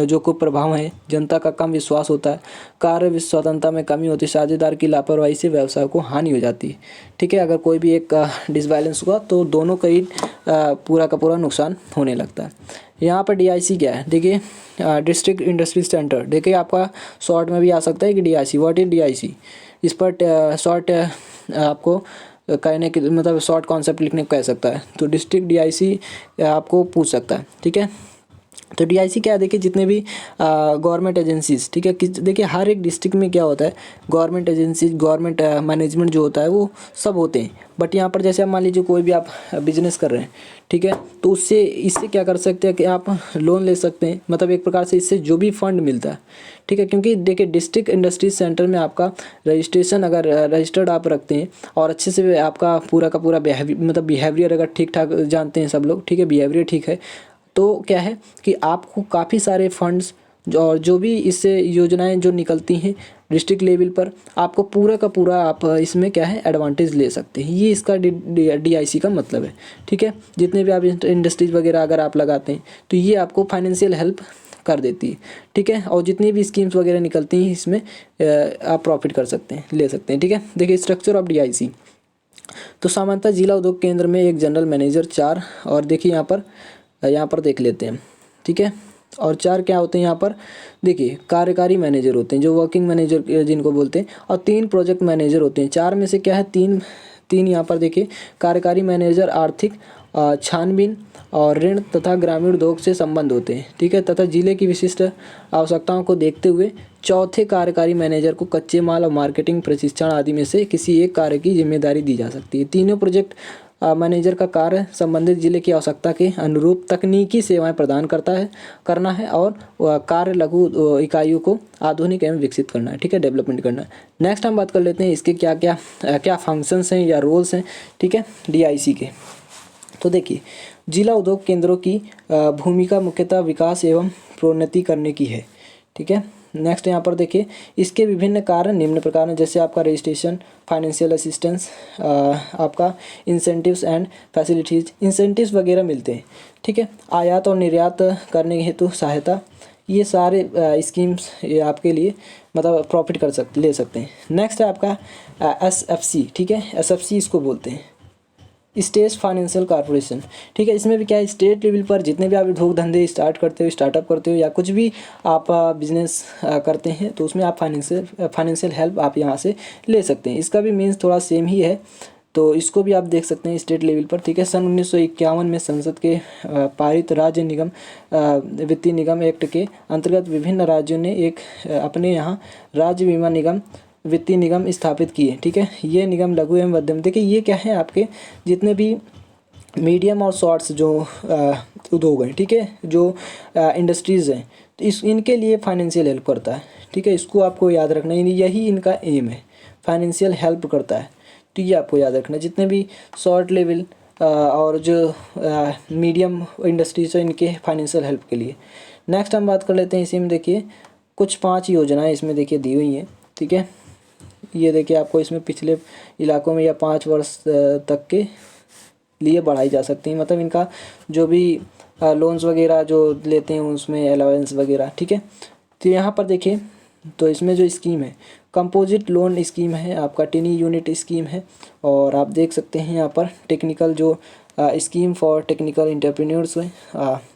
A: जो कुप्रभाव हैं, जनता का कम विश्वास होता है, कार्य स्वतंत्रता में कमी होती है, साझेदार की लापरवाही से व्यवसाय को हानि हो जाती है, ठीक है। अगर कोई भी एक डिसबैलेंस हुआ तो दोनों का ही पूरा का पूरा नुकसान होने लगता है। यहाँ पर DIC क्या है, देखिए डिस्ट्रिक्ट इंडस्ट्री सेंटर, देखिए आपका शॉर्ट में भी आ सकता है कि DIC, व्हाट इज DIC, इस पर शॉर्ट आपको कहने के मतलब शॉर्ट कॉन्सेप्ट लिखने को कह सकता है, तो डिस्ट्रिक्ट DIC आपको पूछ सकता है, ठीक है। तो DIC क्या है, देखिए जितने भी गवर्नमेंट एजेंसीज, ठीक है, देखिए हर एक डिस्ट्रिक्ट में क्या होता है, गवर्नमेंट एजेंसीज, गवर्नमेंट मैनेजमेंट जो होता है वो सब होते हैं, बट यहाँ पर जैसे आप मान लीजिए कोई भी आप बिजनेस कर रहे हैं, ठीक है, तो इससे क्या कर सकते हैं कि आप लोन ले सकते हैं, मतलब एक प्रकार से इससे जो भी फंड मिलता है, ठीक है, क्योंकि देखिए डिस्ट्रिक्ट इंडस्ट्रीज सेंटर में आपका रजिस्ट्रेशन अगर रजिस्टर्ड आप रखते हैं और अच्छे से आपका पूरा का पूरा बिहेवियर अगर ठीक ठाक जानते हैं सब लोग, ठीक है, बिहेवियर ठीक है, तो क्या है कि आपको काफ़ी सारे फंड्स और जो भी इससे योजनाएं जो निकलती हैं डिस्ट्रिक्ट लेवल पर, आपको पूरा का पूरा आप इसमें क्या है एडवांटेज ले सकते हैं। ये इसका DIC का मतलब है, ठीक है। जितने भी आप इंडस्ट्रीज वगैरह अगर आप लगाते हैं तो ये आपको फाइनेंशियल हेल्प कर देती है, ठीक है, और जितनी भी स्कीम्स वगैरह निकलती हैं इसमें आप प्रॉफिट कर सकते हैं, ले सकते हैं, ठीक है। देखिए स्ट्रक्चर ऑफ DIC, तो सामान्यतः जिला उद्योग केंद्र में एक जनरल मैनेजर 4, और देखिए यहाँ पर देख लेते हैं, ठीक है, और 4 क्या होते हैं यहाँ पर, देखिए कार्यकारी मैनेजर होते हैं जो वर्किंग मैनेजर जिनको बोलते हैं, और 3 प्रोजेक्ट मैनेजर होते हैं। 4 में से क्या है, तीन यहाँ पर देखिए कार्यकारी मैनेजर आर्थिक छानबीन और ऋण तथा ग्रामीण उद्योग से संबंध होते हैं, ठीक है। तथा जिले की विशिष्ट आवश्यकताओं को देखते हुए चौथे कार्यकारी मैनेजर को कच्चे माल और मार्केटिंग प्रशिक्षण आदि में से किसी एक कार्य की जिम्मेदारी दी जा सकती है। तीनों प्रोजेक्ट मैनेजर का कार्य संबंधित जिले की आवश्यकता के अनुरूप तकनीकी सेवाएं प्रदान करना है और कार्य लघु इकाइयों को आधुनिक एवं विकसित करना है, ठीक है, डेवलपमेंट करना है। नेक्स्ट हम बात कर लेते हैं इसके क्या क्या क्या फंक्शंस हैं या रोल्स हैं, ठीक है, डीआईसी के। तो देखिए, जिला उद्योग केंद्रों की भूमिका मुख्यतः विकास एवं प्रोन्नति करने की है, ठीक है। नेक्स्ट यहाँ पर देखिए, इसके विभिन्न कार्य निम्न प्रकार हैं, जैसे आपका रजिस्ट्रेशन, फाइनेंशियल असिस्टेंस, आपका इंसेंटिव्स एंड फैसिलिटीज़, इंसेंटिव्स वगैरह मिलते हैं, ठीक है। आयात और निर्यात करने हेतु सहायता, ये सारे स्कीम्स ये आपके लिए मतलब प्रॉफिट ले सकते हैं। नेक्स्ट है आपका SFC, ठीक है, SFC इसको बोलते हैं, स्टेट फाइनेंशियल कॉर्पोरेशन, ठीक है। इसमें भी क्या है, स्टेट लेवल पर जितने भी आप उद्योग धंधे स्टार्ट करते हो, स्टार्टअप करते हो या कुछ भी आप बिजनेस करते हैं, तो उसमें आप फाइनेंशियल हेल्प आप यहाँ से ले सकते हैं। इसका भी मीन्स थोड़ा सेम ही है, तो इसको भी आप देख सकते हैं स्टेट लेवल पर, ठीक है। सन 1951 में संसद के पारित राज्य निगम वित्तीय निगम एक्ट के अंतर्गत विभिन्न राज्यों ने एक अपने यहाँ राज्य बीमा निगम वित्तीय निगम स्थापित किए, ठीक है। ये निगम लघु एवं मध्यम, देखिए ये क्या है, आपके जितने भी मीडियम और शॉर्ट्स जो उद्योग हैं, ठीक है, जो इंडस्ट्रीज़ हैं, तो इनके लिए फाइनेंशियल हेल्प करता है, ठीक है। इसको आपको याद रखना है, यही इनका एम है, फाइनेंशियल हेल्प करता है, तो ये आपको याद रखना है। जितने भी शॉर्ट लेवल और जो मीडियम इंडस्ट्रीज है, इनके फाइनेंशियल हेल्प के लिए। नेक्स्ट हम बात कर लेते हैं, इसी में देखिए कुछ 5 योजनाएं इसमें देखिए दी हुई हैं, ठीक है। ये देखिए आपको इसमें पिछले इलाकों में या 5 वर्ष तक के लिए बढ़ाई जा सकती है, मतलब इनका जो भी लोन्स वगैरह जो लेते हैं उसमें अलाउंस वगैरह, ठीक है। तो यहाँ पर देखिए, तो इसमें जो स्कीम है कंपोजिट लोन स्कीम है, आपका टिनी यूनिट स्कीम है, और आप देख सकते हैं यहाँ पर टेक्निकल जो स्कीम फॉर टेक्निकल एंटरप्रेन्योर्स है,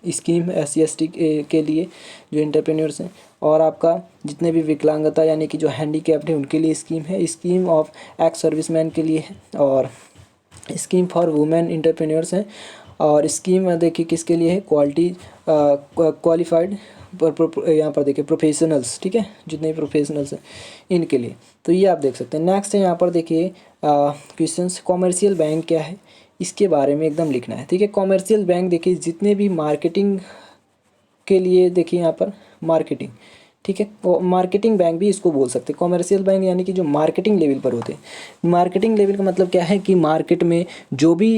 A: स्कीम SC/ST के लिए जो एंटरप्रेन्योर्स हैं, और आपका जितने भी विकलांगता यानी कि जो हैंडीकैप्ड है उनके लिए स्कीम है, स्कीम ऑफ एक्स सर्विसमैन के लिए है, और स्कीम फॉर वुमेन एंटरप्रेन्योर्स हैं, और स्कीम देखिए किसके लिए है, क्वालिफाइड यहाँ पर देखिए प्रोफेशनल्स, ठीक है, जितने भी प्रोफेशनल्स हैं इनके लिए। तो ये आप देख सकते हैं। नेक्स्ट है यहाँ पर देखिए क्वेश्चंस, कॉमर्शियल बैंक क्या है, इसके बारे में एकदम लिखना है, ठीक है। कॉमर्शियल बैंक देखिए जितने भी मार्केटिंग के लिए, देखिए यहाँ पर मार्केटिंग, ठीक है, मार्केटिंग बैंक भी इसको बोल सकते हैं। कॉमर्शियल बैंक यानी कि जो मार्केटिंग लेवल पर होते हैं। मार्केटिंग लेवल का मतलब क्या है कि मार्केट में जो भी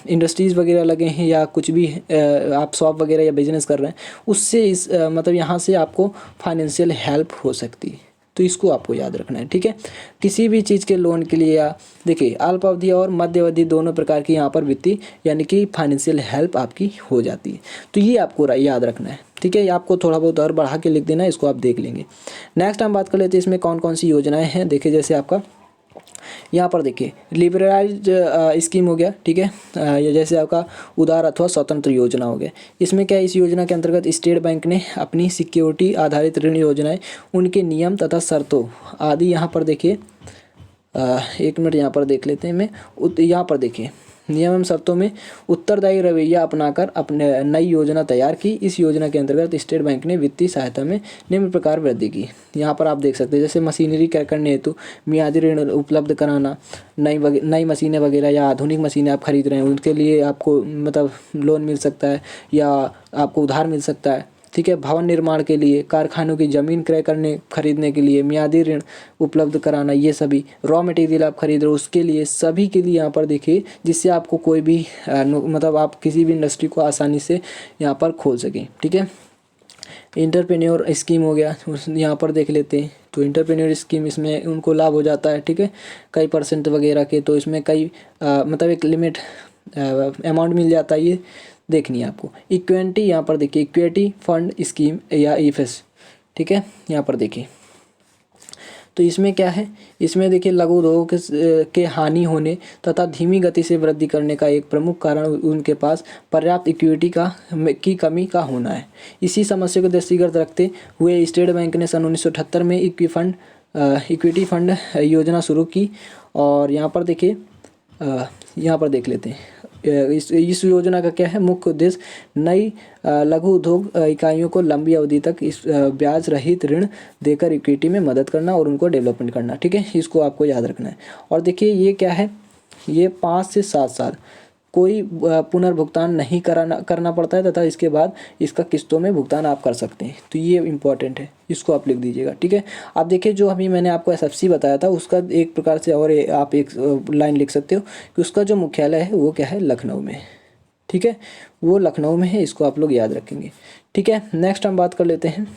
A: इंडस्ट्रीज़ वगैरह लगे हैं या कुछ भी आप शॉप वगैरह या बिजनेस कर रहे हैं, उससे मतलब यहाँ से आपको फाइनेंशियल हेल्प हो सकती है, तो इसको आपको याद रखना है, ठीक है। किसी भी चीज़ के लोन के लिए या देखिए अल्प अवधि और मध्य अवधि दोनों प्रकार की यहाँ पर वित्तीय यानी कि फाइनेंशियल हेल्प आपकी हो जाती है, तो ये आपको याद रखना है, ठीक है। आपको थोड़ा बहुत और बढ़ा के लिख देना है, इसको आप देख लेंगे। नेक्स्ट हम बात कर लेते हैं इसमें कौन कौन सी योजनाएं हैं। देखिए जैसे आपका यहाँ पर देखिए लिबरलाइज्ड स्कीम हो गया, ठीक है, या जैसे आपका उदार अथवा स्वतंत्र योजना हो गया। इसमें क्या है, इस योजना के अंतर्गत स्टेट बैंक ने अपनी सिक्योरिटी आधारित ऋण योजनाएं, उनके नियम तथा शर्तों आदि यहाँ पर देखिए 1 मिनट यहाँ पर देख लेते हैं। मैं यहाँ पर देखिए नियम एवं शर्तों में उत्तरदायी रवैया अपनाकर अपने नई योजना तैयार की। इस योजना के अंतर्गत स्टेट बैंक ने वित्तीय सहायता में निम्न प्रकार वृद्धि की। यहाँ पर आप देख सकते हैं जैसे मशीनरी क्रय करने हेतु मियादी ऋण उपलब्ध कराना, नई मशीनें वगैरह या आधुनिक मशीनें आप खरीद रहे हैं उनके लिए आपको मतलब लोन मिल सकता है या आपको उधार मिल सकता है, ठीक है। भवन निर्माण के लिए, कारखानों की ज़मीन क्रय खरीदने के लिए मियादी ऋण उपलब्ध कराना, ये सभी रॉ मटेरियल आप खरीद रहे हो उसके लिए, सभी के लिए यहाँ पर देखिए, जिससे आपको कोई भी मतलब आप किसी भी इंडस्ट्री को आसानी से यहाँ पर खोल सकें, ठीक है। इंटरप्रेन्योर स्कीम हो गया, यहाँ पर देख लेते हैं। तो इंटरप्रेन्योर स्कीम इसमें उनको लाभ हो जाता है, ठीक है, कई % वगैरह के, तो इसमें कई मतलब एक लिमिट अमाउंट मिल जाता है, ये देखनी है आपको। इक्विटी यहाँ पर देखिए इक्विटी फंड स्कीम या ईफएस, ठीक है, यहाँ पर देखिए। तो इसमें क्या है, इसमें देखिए लघु उद्योग के हानि होने तथा धीमी गति से वृद्धि करने का एक प्रमुख कारण उनके पास पर्याप्त इक्विटी की कमी का होना है। इसी समस्या को दृष्टिगत रखते हुए स्टेट बैंक ने सन 1978 में इक्विटी फंड योजना शुरू की। और यहाँ पर देखिए यहाँ पर देख लेते हैं इस योजना का क्या है मुख्य उद्देश्य, नई लघु उद्योग इकाइयों को लंबी अवधि तक इस ब्याज रहित ऋण देकर इक्विटी में मदद करना और उनको डेवलपमेंट करना। ठीक है, इसको आपको याद रखना है। और देखिए ये क्या है, ये 5 से 7 साल कोई पुनर्भुगतान नहीं करना पड़ता है तथा इसके बाद इसका किस्तों में भुगतान आप कर सकते हैं। तो ये इम्पॉर्टेंट है, इसको आप लिख दीजिएगा। ठीक है, आप देखिए जो अभी मैंने आपको एसएफसी बताया था उसका एक प्रकार से और आप एक लाइन लिख सकते हो कि उसका जो मुख्यालय है वो क्या है, लखनऊ में। ठीक है, वो लखनऊ में है, इसको आप लोग याद रखेंगे। ठीक है, नेक्स्ट हम बात कर लेते हैं।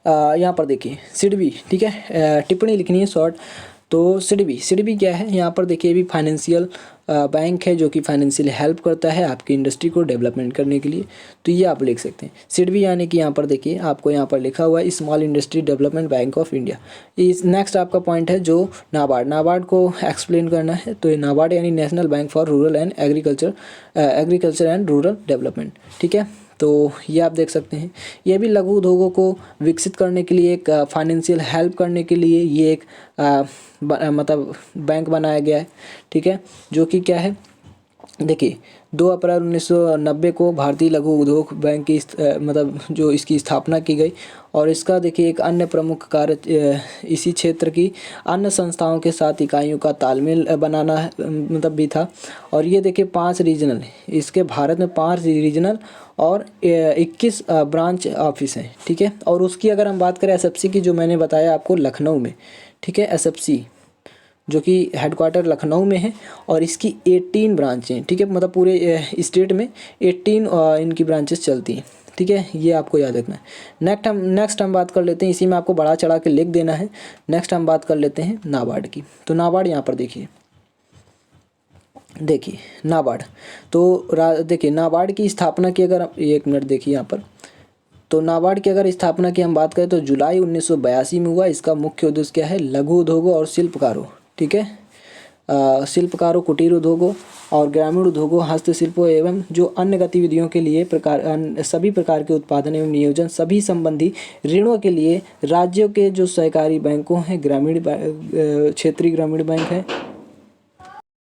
A: यहाँ पर देखिए सिडबी। ठीक है, टिप्पणी लिखनी है शॉर्ट। तो सिडबी क्या है, यहाँ पर देखिए भी फाइनेंशियल बैंक है जो कि फाइनेंशियल हेल्प करता है आपकी इंडस्ट्री को डेवलपमेंट करने के लिए। तो ये आप लिख सकते हैं सिडबी, यानी कि यहाँ पर देखिए आपको यहाँ पर लिखा हुआ है small industry development bank of India. इस नेक्स्ट आपका पॉइंट है जो नाबार्ड को एक्सप्लेन करना है। तो ये नाबार्ड यानी national bank for rural and agriculture and rural development. ठीक है, तो ये आप देख सकते हैं, ये भी लघु उद्योगों को विकसित करने के लिए एक फाइनेंशियल हेल्प करने के लिए ये एक मतलब बैंक बनाया गया है। ठीक है, जो कि क्या है, देखिए 2 अप्रैल 1990 को भारतीय लघु उद्योग बैंक की मतलब जो इसकी स्थापना की गई। और इसका देखिए एक अन्य प्रमुख कार्य इसी क्षेत्र की अन्य संस्थाओं के साथ इकाइयों का तालमेल बनाना है, मतलब भी था। और ये देखिए 5 रीजनल, इसके भारत में 5 रीजनल और 21 ब्रांच ऑफिस हैं। ठीक है, और उसकी अगर हम बात करें एसएफसी की, जो मैंने बताया आपको लखनऊ में। ठीक है, एसएफसी जो कि हेडक्वार्टर लखनऊ में है और इसकी 18 ब्रांचें हैं। ठीक है, मतलब पूरे स्टेट में 18 इनकी ब्रांचेस चलती हैं। ठीक है, ये आपको याद रखना है। नेक्स्ट हम बात कर लेते हैं, इसी में आपको बढ़ा चढ़ा के लिख देना है। नेक्स्ट हम बात कर लेते हैं नाबार्ड की। तो नाबार्ड यहाँ पर देखिए नाबार्ड। तो देखिए नाबार्ड की स्थापना की अगर एक मिनट देखिए यहाँ पर, तो नाबार्ड की अगर स्थापना की हम बात करें तो जुलाई 1982 में हुआ। इसका मुख्य उद्देश्य क्या है, लघु उद्योगों और शिल्पकारों। ठीक है, शिल्पकारों, कुटीर उद्योगों और ग्रामीण उद्योगों, हस्तशिल्पों एवं जो अन्य गतिविधियों के लिए सभी प्रकार के उत्पादन एवं नियोजन सभी संबंधी ऋणों के लिए राज्यों के जो सहकारी बैंकों हैं, ग्रामीण क्षेत्रीय ग्रामीण बैंक है,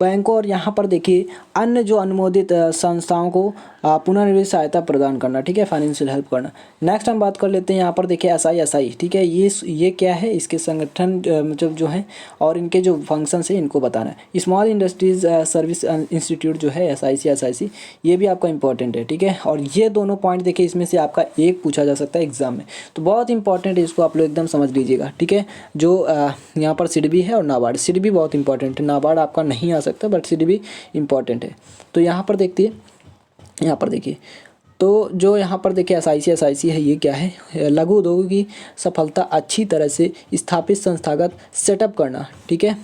A: बैंकों और यहाँ पर देखिए अन्य जो अनुमोदित संस्थाओं को पुनर्निवेश सहायता प्रदान करना। ठीक है, फाइनेंशियल हेल्प करना। नेक्स्ट हम बात कर लेते हैं यहाँ पर देखिए एसआई। ठीक है, ये क्या है, इसके संगठन मतलब जो है और इनके जो फंक्शंस है इनको बताना है। स्मॉल इंडस्ट्रीज सर्विस इंस्टीट्यूट जो है एसआईसी, ये भी आपका इंपॉर्टेंट है। ठीक है, और ये दोनों पॉइंट देखिए इसमें से आपका एक पूछा जा सकता है एग्जाम में, तो बहुत इंपॉर्टेंट है, इसको आप लोग एकदम समझ लीजिएगा। ठीक है, जो यहाँ पर सिडबी है और नाबार्ड, सिडबी बहुत इंपॉर्टेंट है, नाबार्ड आपका नहीं आ सकता बट सिडबी इंपॉर्टेंट है। तो यहाँ पर देखिए, यहाँ पर देखिए, तो जो यहाँ पर देखिए एसआईसी है, ये क्या है, लघु उद्योगों की सफलता अच्छी तरह से स्थापित संस्थागत सेटअप करना। ठीक है,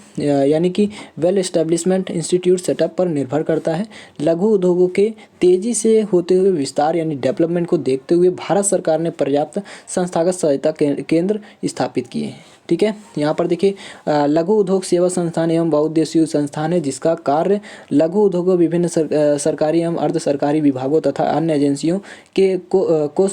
A: यानी कि वेल एस्टेब्लिशमेंट इंस्टीट्यूट सेटअप पर निर्भर करता है। लघु उद्योगों के तेज़ी से होते हुए विस्तार यानी डेवलपमेंट को देखते हुए भारत सरकार ने पर्याप्त संस्थागत सहायता केंद्र स्थापित किए हैं। ठीक है, यहाँ पर देखिए लघु उद्योग सेवा संस्थान एवं बहुउद्देशीय संस्थान है जिसका कार्य लघु उद्योगों, विभिन्न सरकारी एवं अर्ध सरकारी विभागों तथा अन्य एजेंसियों के को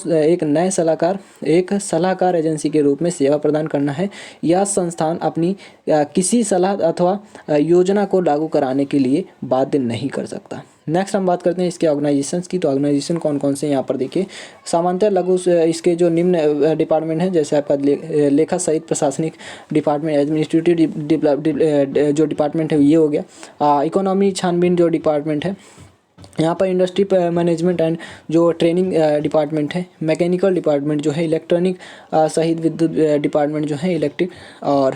A: एक सलाहकार एजेंसी के रूप में सेवा प्रदान करना है। यह संस्थान अपनी किसी सलाह अथवा योजना को लागू कराने के लिए बाध्य नहीं कर सकता। नेक्स्ट हम बात करते हैं इसके ऑर्गेनाइजेशंस की। तो ऑर्गेनाइजेशन कौन कौन से यहाँ पर देखिए, सामान्यतः लघु इसके जो निम्न डिपार्टमेंट हैं, जैसे आपका लेखा सहित प्रशासनिक डिपार्टमेंट, एडमिनिस्ट्रेटिव जो डिपार्टमेंट है ये हो गया। इकोनॉमी छानबीन जो डिपार्टमेंट है, यहाँ पर इंडस्ट्री मैनेजमेंट एंड जो ट्रेनिंग डिपार्टमेंट है, मैकेनिकल डिपार्टमेंट जो है, इलेक्ट्रॉनिक सहित विद्युत डिपार्टमेंट जो है इलेक्ट्रिक, और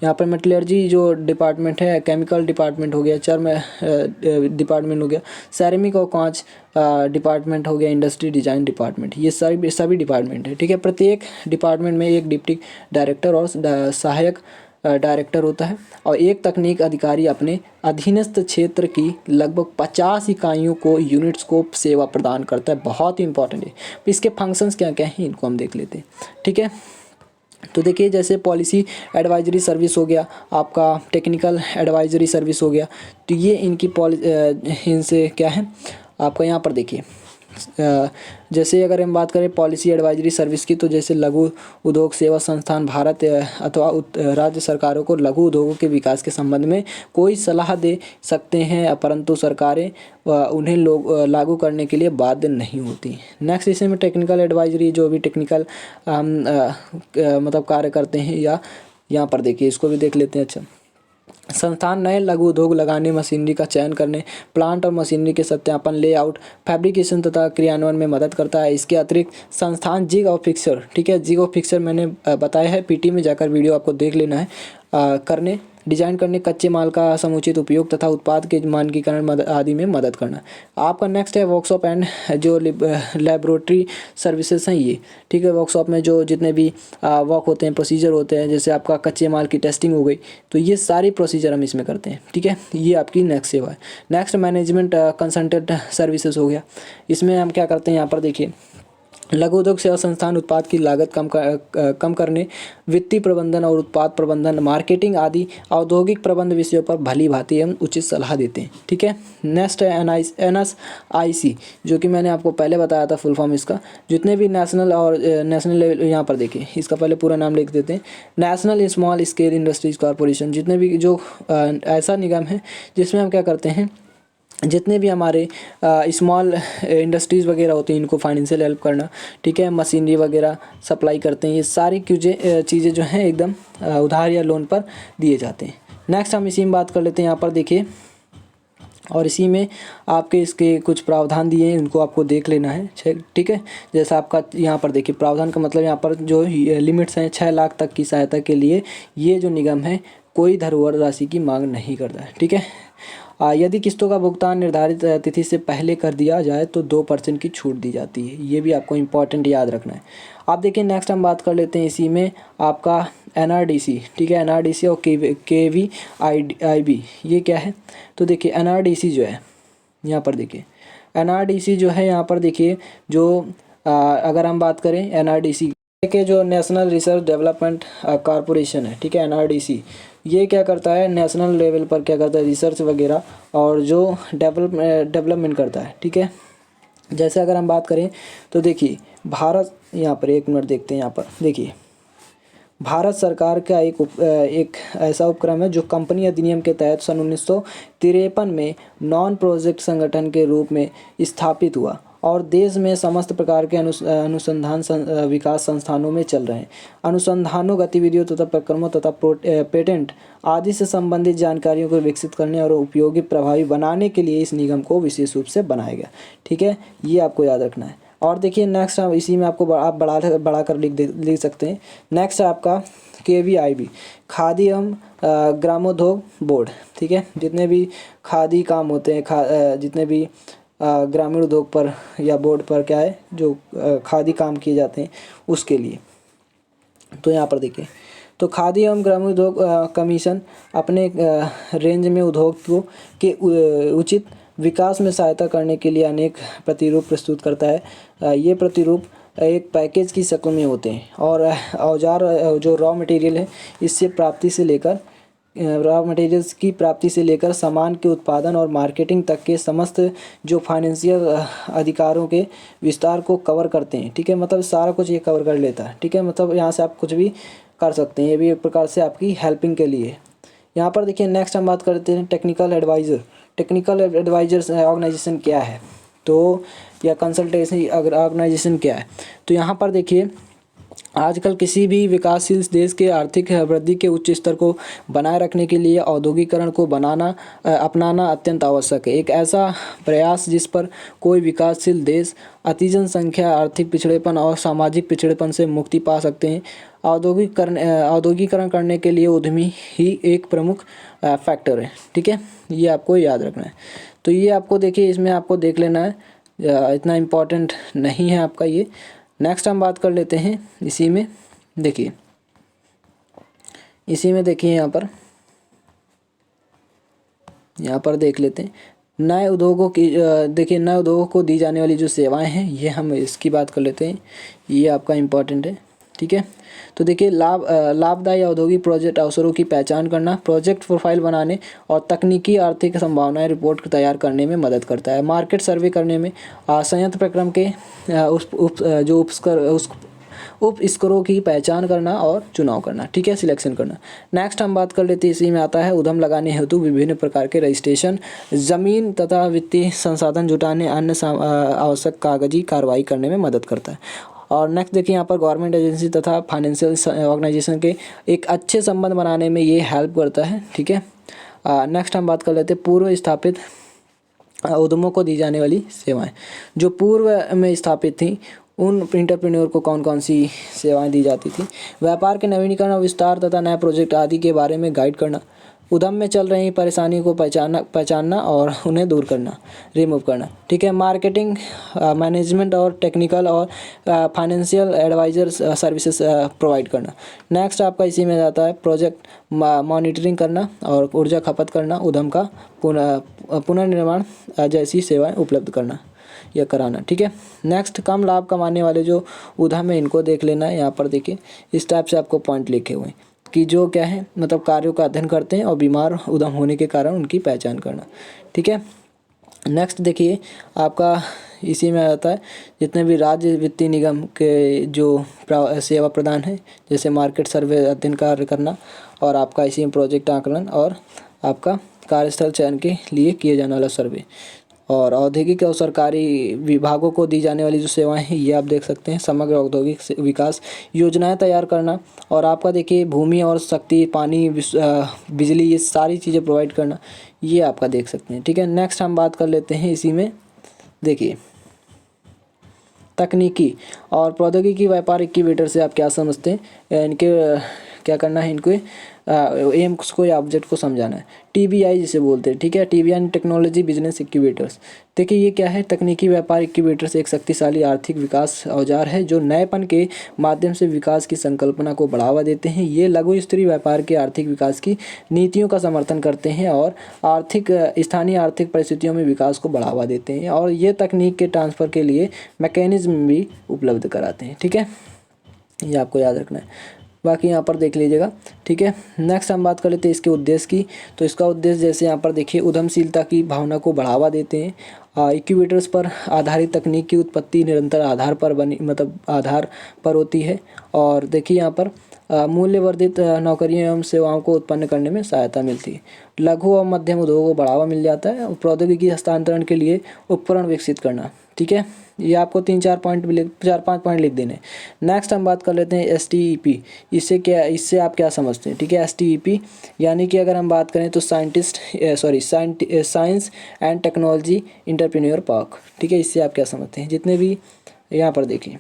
A: यहाँ पर मेटलर्जी जो डिपार्टमेंट है, केमिकल डिपार्टमेंट हो गया, चर्म डिपार्टमेंट हो गया, सैरामिक और कांच डिपार्टमेंट हो गया, इंडस्ट्री डिजाइन डिपार्टमेंट, ये सभी डिपार्टमेंट है। ठीक है, प्रत्येक डिपार्टमेंट में एक डिप्टी डायरेक्टर और सहायक डायरेक्टर होता है और एक तकनीक अधिकारी अपने अधीनस्थ क्षेत्र की लगभग 50 इकाइयों को यूनिट्स को सेवा प्रदान करता है। बहुत ही इंपॉर्टेंट है। इसके फंक्शंस क्या क्या हैं इनको हम देख लेते हैं। ठीक है, तो देखिए जैसे पॉलिसी एडवाइजरी सर्विस हो गया, आपका टेक्निकल एडवाइजरी सर्विस हो गया, तो ये इनकी इनसे क्या है आपका यहाँ पर देखिए जैसे अगर हम बात करें पॉलिसी एडवाइजरी सर्विस की, तो जैसे लघु उद्योग सेवा संस्थान भारत अथवा राज्य सरकारों को लघु उद्योगों के विकास के संबंध में कोई सलाह दे सकते हैं, परंतु सरकारें उन्हें लागू करने के लिए बाध्य नहीं होती। नेक्स्ट इसी में टेक्निकल एडवाइजरी, जो भी टेक्निकल मतलब कार्य करते हैं, या यहाँ पर देखिए इसको भी देख लेते हैं। अच्छा, संस्थान नए लघु उद्योग लगाने, मशीनरी का चयन करने, प्लांट और मशीनरी के सत्यापन, लेआउट, फैब्रिकेशन तथा क्रियान्वयन में मदद करता है। इसके अतिरिक्त संस्थान जिग और फिक्सर, ठीक है, जिग और फिक्सर मैंने बताया है, पीटी में जाकर वीडियो आपको देख लेना है, करने, डिजाइन करने, कच्चे माल का समुचित उपयोग तथा उत्पाद के मानकीकरण आदि में मदद करना। आपका नेक्स्ट है वर्कशॉप एंड जो लेबोरेटरी सर्विसेज हैं ये, ठीक है। वर्कशॉप में जो जितने भी वर्क होते हैं, प्रोसीजर होते हैं, जैसे आपका कच्चे माल की टेस्टिंग हो गई, तो ये सारी प्रोसीजर हम इसमें करते हैं, ठीक है। ये आपकी नेक्स्ट सेवा है। नेक्स्ट मैनेजमेंट कंसल्टेंट सर्विसेज हो गया। इसमें हम क्या करते हैं, यहाँ पर देखिए, लघु उद्योग सेवा संस्थान उत्पाद की लागत कम करने, वित्तीय प्रबंधन और उत्पाद प्रबंधन, मार्केटिंग आदि औद्योगिक प्रबंध विषयों पर भली भांति हम उचित सलाह देते हैं, ठीक है। नेक्स्ट है NSIC, जो कि मैंने आपको पहले बताया था फुल फॉर्म इसका। जितने भी नेशनल और नेशनल लेवल, यहाँ पर देखिए इसका पहले पूरा नाम लिख देते हैं, national small scale industries corporation. जितने भी जो ऐसा निगम है जिसमें हम क्या करते हैं, जितने भी हमारे स्मॉल इंडस्ट्रीज़ वगैरह होती हैं, इनको फाइनेंशियल हेल्प करना, ठीक है, मशीनरी वगैरह सप्लाई करते हैं, ये सारी चीज़ें जो हैं एकदम उधार या लोन पर दिए जाते हैं। नेक्स्ट हम इसी में बात कर लेते हैं, यहाँ पर देखिए, और इसी में आपके इसके कुछ प्रावधान दिए हैं, उनको आपको देख लेना है, ठीक है। जैसा आपका यहाँ पर देखिए प्रावधान का मतलब, यहाँ पर जो लिमिट्स हैं 6 लाख तक की सहायता के लिए ये जो निगम है कोई धरोहर राशि की मांग नहीं करता है, ठीक है। यदि किस्तों का भुगतान निर्धारित तिथि से पहले कर दिया जाए तो 2% की छूट दी जाती है। ये भी आपको इम्पॉर्टेंट याद रखना है। आप देखिए नेक्स्ट हम बात कर लेते हैं इसी में आपका NRDC, ठीक है। NRDC और KVIB ये क्या है, तो देखिए NRDC जो है, यहाँ पर देखिए NRDC जो है, यहाँ पर देखिए जो अगर हम बात करें NRDC के, जो नेशनल रिसर्च डेवलपमेंट कॉरपोरेशन है, ठीक है, NRDC ये क्या करता है, नेशनल लेवल पर क्या करता है, रिसर्च वगैरह और जो डेवलपमेंट करता है, ठीक है। जैसे अगर हम बात करें तो देखिए भारत, यहाँ पर एक मिनट देखते हैं, यहाँ पर देखिए भारत सरकार का एक ऐसा उपक्रम है जो कंपनी अधिनियम के तहत सन 1953 में नॉन प्रोजेक्ट संगठन के रूप में स्थापित हुआ और देश में समस्त प्रकार के अनुसंधान विकास संस्थानों में चल रहे हैं। अनुसंधानों, गतिविधियों तथा प्रक्रमों तथा पेटेंट आदि से संबंधित जानकारियों को विकसित करने और उपयोगी प्रभावी बनाने के लिए इस निगम को विशेष रूप से बनाया गया, ठीक है। ये आपको याद रखना है। और देखिए नेक्स्ट इसी में आपको आप बढ़ा कर लिख सकते हैं। नेक्स्ट है आपका KVIB, खादी एवं ग्रामोद्योग बोर्ड, ठीक है। जितने भी खादी काम होते हैं, जितने भी ग्रामीण उद्योग पर या बोर्ड पर क्या है, जो खादी काम किए जाते हैं उसके लिए। तो यहाँ पर देखिए, तो खादी एवं ग्रामीण उद्योग कमीशन अपने रेंज में उद्योग को के उचित विकास में सहायता करने के लिए अनेक प्रतिरूप प्रस्तुत करता है। ये प्रतिरूप एक पैकेज की शक्ल में होते हैं और औजार जो रॉ मटेरियल है इससे प्राप्ति से लेकर रॉ मटेरियल्स की प्राप्ति से लेकर सामान के उत्पादन और मार्केटिंग तक के समस्त जो फाइनेंशियल अधिकारों के विस्तार को कवर करते हैं, ठीक है। मतलब सारा कुछ ये कवर कर लेता है, ठीक है। मतलब यहाँ से आप कुछ भी कर सकते हैं, ये भी एक प्रकार से आपकी हेल्पिंग के लिए। यहाँ पर देखिए नेक्स्ट हम बात करते हैं technical advisor. Technical advisors organization क्या है, तो या कंसल्टेंसी ऑर्गेनाइजेशन क्या है, तो यहाँ पर देखिए आजकल किसी भी विकासशील देश के आर्थिक वृद्धि के उच्च स्तर को बनाए रखने के लिए औद्योगिकरण को अपनाना अत्यंत आवश्यक है। एक ऐसा प्रयास जिस पर कोई विकासशील देश अति जनसंख्या, आर्थिक पिछड़ेपन और सामाजिक पिछड़ेपन से मुक्ति पा सकते हैं। औद्योगिकरण करने के लिए उद्यमी ही एक प्रमुख फैक्टर है, ठीक है। ये आपको याद रखना है। तो ये आपको देखिए इसमें आपको देख लेना है, इतना इम्पोर्टेंट नहीं है आपका ये। नेक्स्ट हम बात कर लेते हैं इसी में देखिए, यहाँ पर देख लेते हैं नए उद्योगों की। देखिए नए उद्योगों को दी जाने वाली जो सेवाएं हैं ये हम इसकी बात कर लेते हैं, ये आपका इम्पोर्टेंट है, ठीक है। तो देखिए लाभदायी औद्योगिक प्रोजेक्ट अवसरों की पहचान करना, प्रोजेक्ट प्रोफाइल बनाने और तकनीकी आर्थिक संभावनाएं रिपोर्ट तैयार करने में मदद करता है। मार्केट सर्वे करने में संयंत्र प्रक्रम के उप स्कोरों की पहचान करना और चुनाव करना, ठीक है, सिलेक्शन करना। नेक्स्ट हम बात कर लेते हैं, इसी में आता है उद्यम लगाने हेतु विभिन्न प्रकार के रजिस्ट्रेशन, जमीन तथा वित्तीय संसाधन जुटाने, अन्य आवश्यक कागजी कार्रवाई करने में मदद करता है। और नेक्स्ट देखिए यहाँ पर गवर्नमेंट एजेंसी तथा फाइनेंशियल ऑर्गेनाइजेशन के एक अच्छे संबंध बनाने में ये हेल्प करता है, ठीक है। नेक्स्ट हम बात कर लेते हैं पूर्व स्थापित उद्यमों को दी जाने वाली सेवाएं। जो पूर्व में स्थापित थी उन एंटरप्रेन्योर को कौन कौन सी सेवाएं दी जाती थी। व्यापार के नवीनीकरण और विस्तार तथा नए प्रोजेक्ट आदि के बारे में गाइड करना, उद्यम में चल रही परेशानी को पहचानना और उन्हें दूर करना, रिमूव करना, ठीक है। मार्केटिंग, मैनेजमेंट और टेक्निकल और फाइनेंशियल एडवाइजर सर्विसेज प्रोवाइड करना। नेक्स्ट आपका इसी में जाता है प्रोजेक्ट मॉनिटरिंग करना और ऊर्जा खपत करना, उद्यम का पुनर्निर्माण जैसी सेवाएं उपलब्ध करना या कराना, ठीक है। नेक्स्ट कम लाभ कमाने वाले जो उद्यम है इनको देख लेना है। यहाँ पर देखिए इस टाइप से आपको पॉइंट लिखे हुए हैं कि जो क्या है मतलब कार्यों का अध्ययन करते हैं और बीमार उद्यम होने के कारण उनकी पहचान करना, ठीक है। नेक्स्ट देखिए आपका इसी में आता है जितने भी राज्य वित्तीय निगम के जो सेवा प्रदान है, जैसे मार्केट सर्वे अध्ययन कार्य करना और आपका इसी में प्रोजेक्ट आकलन और आपका कार्यस्थल चयन के लिए किए जाने वाला सर्वे और औद्योगिक और सरकारी विभागों को दी जाने वाली जो सेवाएं हैं ये आप देख सकते हैं। समग्र औद्योगिक विकास योजनाएं तैयार करना और आपका देखिए भूमि और शक्ति, पानी, बिजली, ये सारी चीज़ें प्रोवाइड करना, ये आपका देख सकते हैं, ठीक है। नेक्स्ट हम बात कर लेते हैं इसी में, देखिए तकनीकी और प्रौद्योगिकी व्यापार इंक्यूबेटर से आप क्या समझते हैं, इनके क्या करना है, इनको एम को या ऑब्जेक्ट को समझाना है। TBI जिसे बोलते हैं, ठीक है, TBI टेक्नोलॉजी बिजनेस इंक्यूबेटर्स। देखिए ये क्या है, तकनीकी व्यापार इंक्यूबेटर्स एक शक्तिशाली आर्थिक विकास औजार है जो नएपन के माध्यम से विकास की संकल्पना को बढ़ावा देते हैं। ये लघु स्तरीय व्यापार के आर्थिक विकास की नीतियों का समर्थन करते हैं और स्थानीय आर्थिक परिस्थितियों में विकास को बढ़ावा देते हैं और ये तकनीक के ट्रांसफ़र के लिए मैकेनिज्म भी उपलब्ध कराते हैं, ठीक है, ये आपको याद रखना है। बाकी यहाँ पर देख लीजिएगा, ठीक है। नेक्स्ट हम बात कर लेते हैं इसके उद्देश्य की। तो इसका उद्देश्य जैसे यहाँ पर देखिए उद्यमशीलता की भावना को बढ़ावा देते हैं। इंक्यूबेटर्स पर आधारित तकनीक की उत्पत्ति निरंतर आधार पर होती है और देखिए यहाँ पर मूल्यवर्धित नौकरियों एवं सेवाओं को उत्पन्न करने में सहायता मिलती है। लघु और मध्यम उद्योगों को बढ़ावा मिल जाता है। प्रौद्योगिकी हस्तांतरण के लिए उपकरण विकसित करना, ठीक है। ये आपको 4-5 पॉइंट लिख देने। नेक्स्ट हम बात कर लेते हैं STEP। इससे आप क्या समझते हैं, ठीक है। STEP यानी कि अगर हम बात करें तो science and technology entrepreneur park, ठीक है। इससे आप क्या समझते हैं, जितने भी यहाँ पर देखिए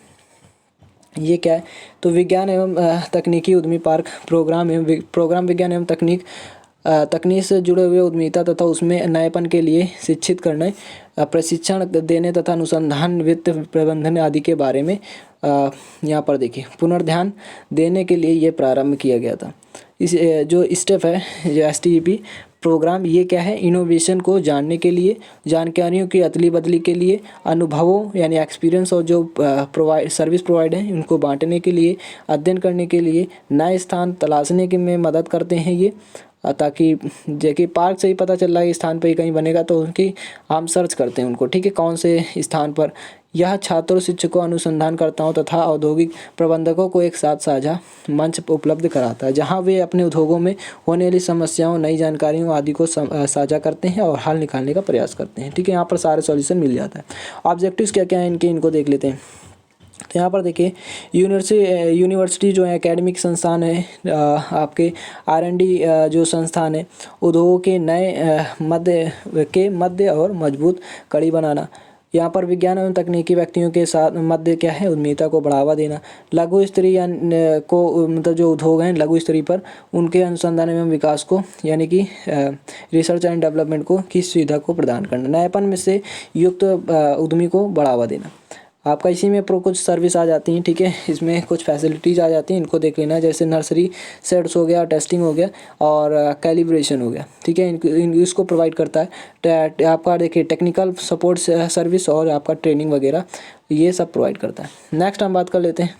A: ये क्या है, तो विज्ञान एवं तकनीकी उद्यमी पार्क प्रोग्राम विज्ञान एवं तकनीक से जुड़े हुए उद्यमिता तथा उसमें नएपन के लिए शिक्षित करने, प्रशिक्षण देने तथा अनुसंधान, वित्त प्रबंधन आदि के बारे में यहाँ पर देखिए पुनर्ध्यान देने के लिए ये प्रारंभ किया गया था। इस जो स्टेप है जो STEP प्रोग्राम, ये क्या है, इनोवेशन को जानने के लिए, जानकारियों की अदली बदली के लिए, अनुभवों यानी एक्सपीरियंस और जो सर्विस प्रोवाइड है उनको बांटने के लिए, अध्ययन करने के लिए, नए स्थान तलाशने के में मदद करते हैं ये, ताकि देखिए पार्क से ही पता चल रहा है स्थान पे ही कहीं बनेगा तो उनकी हम सर्च करते हैं उनको, ठीक है, कौन से स्थान पर। यह छात्रों, शिक्षकों, अनुसंधानकर्ताओं तथा औद्योगिक प्रबंधकों को एक साथ साझा मंच उपलब्ध कराता है जहां वे अपने उद्योगों में होने वाली समस्याओं, नई जानकारियों आदि को साझा करते हैं और हल निकालने का प्रयास करते हैं, ठीक है। यहाँ पर सारे सॉल्यूशन मिल जाता है। ऑब्जेक्टिव्स क्या क्या हैं इनको देख लेते हैं। तो यहाँ पर देखिए यूनिवर्सिटी जो है एकेडमिक संस्थान है, आपके R&D जो संस्थान है, उद्योगों के नए मध्य और मजबूत कड़ी बनाना। यहाँ पर विज्ञान एवं तकनीकी व्यक्तियों के साथ मध्य क्या है, उद्यमिता को बढ़ावा देना। लघु स्तरीय को मतलब जो उद्योग हैं लघु स्तरीय पर उनके अनुसंधान एवं विकास को यानी कि रिसर्च एंड डेवलपमेंट को की सुविधा को प्रदान करना। नएपन में से युक्त उद्यमी को बढ़ावा देना। आपका इसी में कुछ सर्विस आ जाती हैं, ठीक है, इसमें कुछ फैसिलिटीज़ आ जाती हैं, इनको देख लेना, जैसे नर्सरी सेट्स हो गया, टेस्टिंग हो गया और कैलिब्रेशन हो गया, ठीक है, इसको प्रोवाइड करता है। आपका देखिए टेक्निकल सपोर्ट सर्विस और आपका ट्रेनिंग वगैरह ये सब प्रोवाइड करता है। नेक्स्ट हम बात कर लेते हैं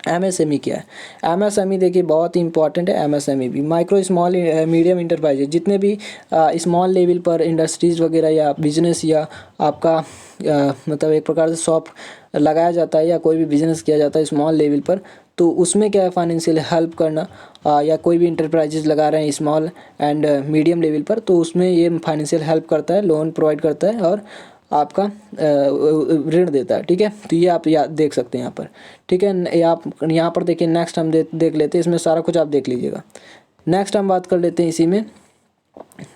A: एमएसएमई क्या है? एमएसएमई देखिए बहुत ही इंपॉर्टेंट है। एमएसएमई भी माइक्रो स्मॉल मीडियम इंटरप्राइजेज, जितने भी स्मॉल लेवल पर इंडस्ट्रीज़ वगैरह या बिजनेस या आपका मतलब एक प्रकार से शॉप लगाया जाता है या कोई भी बिजनेस किया जाता है स्मॉल लेवल पर, तो उसमें क्या है फाइनेंशियल हेल्प करना, या कोई भी इंटरप्राइजेज लगा रहे हैं स्मॉल एंड मीडियम लेवल पर, तो उसमें ये फाइनेंशियल हेल्प करता है, लोन प्रोवाइड करता है और आपका ऋण देता है। ठीक है, तो ये आप देख सकते हैं यहाँ पर। ठीक है, ये आप यहाँ पर देखिए। नेक्स्ट हम देख लेते हैं, इसमें सारा कुछ आप देख लीजिएगा। नेक्स्ट हम बात कर लेते हैं इसी में,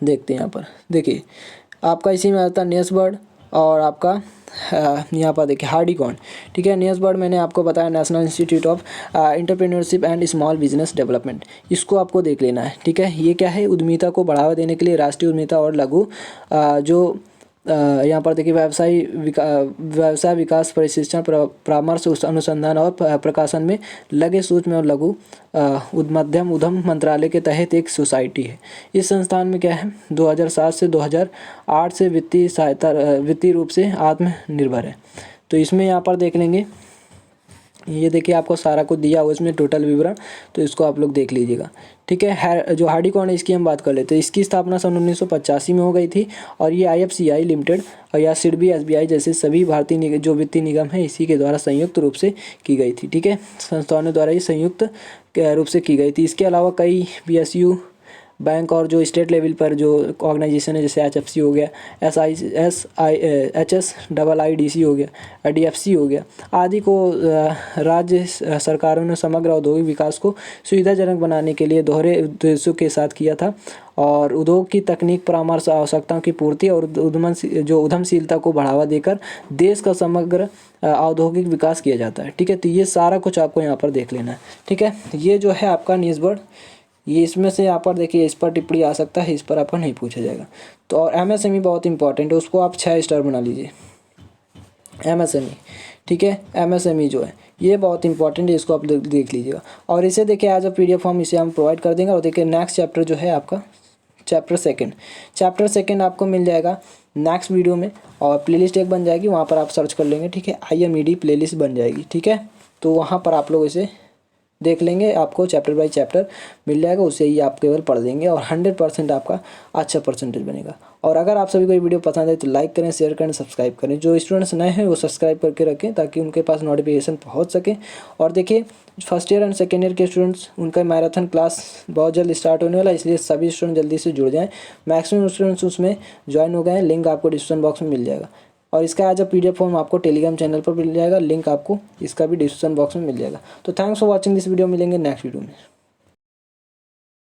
A: देखते हैं यहाँ पर। देखिए आपका इसी में आता है नेस्बर्ड और आपका यहाँ पर देखिए हार्डिकॉन। ठीक है, नेस्बर्ड मैंने आपको बताया national institute of entrepreneurship and small business development, इसको आपको देख लेना है। ठीक है, ये क्या है? उद्यमिता को बढ़ावा देने के लिए राष्ट्रीय उद्यमिता और लघु जो यहाँ पर देखिए व्यवसाय विकास प्रशिक्षण परामर्श अनुसंधान और प्रकाशन में लगे सूक्ष्म और लघु मध्यम उद्यम मंत्रालय के तहत एक सोसाइटी है। इस संस्थान में क्या है 2007 से 2008 से वित्तीय सहायता वित्तीय रूप से आत्मनिर्भर है। तो इसमें यहाँ पर देख लेंगे, ये देखिए आपको सारा कुछ दिया हुआ इसमें टोटल विवरण, तो इसको आप लोग देख लीजिएगा। ठीक है, जो हार्डिकॉन है इसकी हम बात कर लेते हैं। इसकी स्थापना सन 1985 में हो गई थी और ये IFCI लिमिटेड और या सिडबी SBI जैसे सभी भारतीय जो वित्तीय निगम है इसी के द्वारा संयुक्त रूप से की गई थी। ठीक है, संस्थानों द्वारा ये संयुक्त रूप से की गई थी। इसके अलावा कई PSU बैंक और जो स्टेट लेवल पर जो ऑर्गेनाइजेशन है जैसे HFC हो गया, HSIIDC हो गया, DFC हो गया आदि को राज्य सरकारों ने समग्र औद्योगिक विकास को सुविधाजनक बनाने के लिए दोहरे उद्देश्यों के साथ किया था और उद्योग की तकनीक परामर्श आवश्यकताओं की पूर्ति और उद्यमशीलता को बढ़ावा देकर देश का समग्र औद्योगिक विकास किया जाता है। ठीक है, तो ये सारा कुछ आपको यहाँ पर देख लेना है। ठीक है, ये जो है आपका नेस्बर्ड, ये इसमें से यहाँ पर देखिए इस पर टिप्पणी आ सकता है, इस पर आपका नहीं पूछा जाएगा। तो और MSME बहुत इंपॉर्टेंट है, उसको आप 6 स्टार बना लीजिए MSME। ठीक है, MSME जो है ये बहुत इंपॉर्टेंट है, इसको आप देख लीजिएगा। और इसे देखिए एज अ PDF फॉर्म इसे हम प्रोवाइड कर देंगे। और देखिए नेक्स्ट चैप्टर जो है आपका चैप्टर सेकेंड आपको मिल जाएगा नेक्स्ट वीडियो में, और प्लेलिस्ट एक बन जाएगी, वहाँ पर आप सर्च कर लेंगे। ठीक है, IMED प्लेलिस्ट बन जाएगी। ठीक है, तो वहाँ पर आप लोग इसे देख लेंगे, आपको चैप्टर बाय चैप्टर मिल जाएगा, उससे ही आप केवल पढ़ देंगे और 100% आपका अच्छा परसेंटेज बनेगा। और अगर आप सभी को ये वीडियो पसंद है तो लाइक करें, शेयर करें, सब्सक्राइब करें। जो स्टूडेंट्स नए हैं वो सब्सक्राइब करके रखें ताकि उनके पास नोटिफिकेशन पहुंच सके। और देखिए first year and second year के स्टूडेंट्स, उनका मैराथन क्लास बहुत जल्द स्टार्ट होने वाला है, इसलिए सभी स्टूडेंट जल्दी से जुड़ जाएँ। मैक्सिमम स्टूडेंट्स उसमें ज्वाइन हो गए हैं, लिंक आपको डिस्क्रिप्शन बॉक्स में मिल जाएगा। और इसका एज अ PDF फॉर्म आपको टेलीग्राम चैनल पर मिल जाएगा, लिंक आपको इसका भी डिस्क्रिप्शन बॉक्स में मिल जाएगा। तो thanks for watching this video, मिलेंगे नेक्स्ट वीडियो में।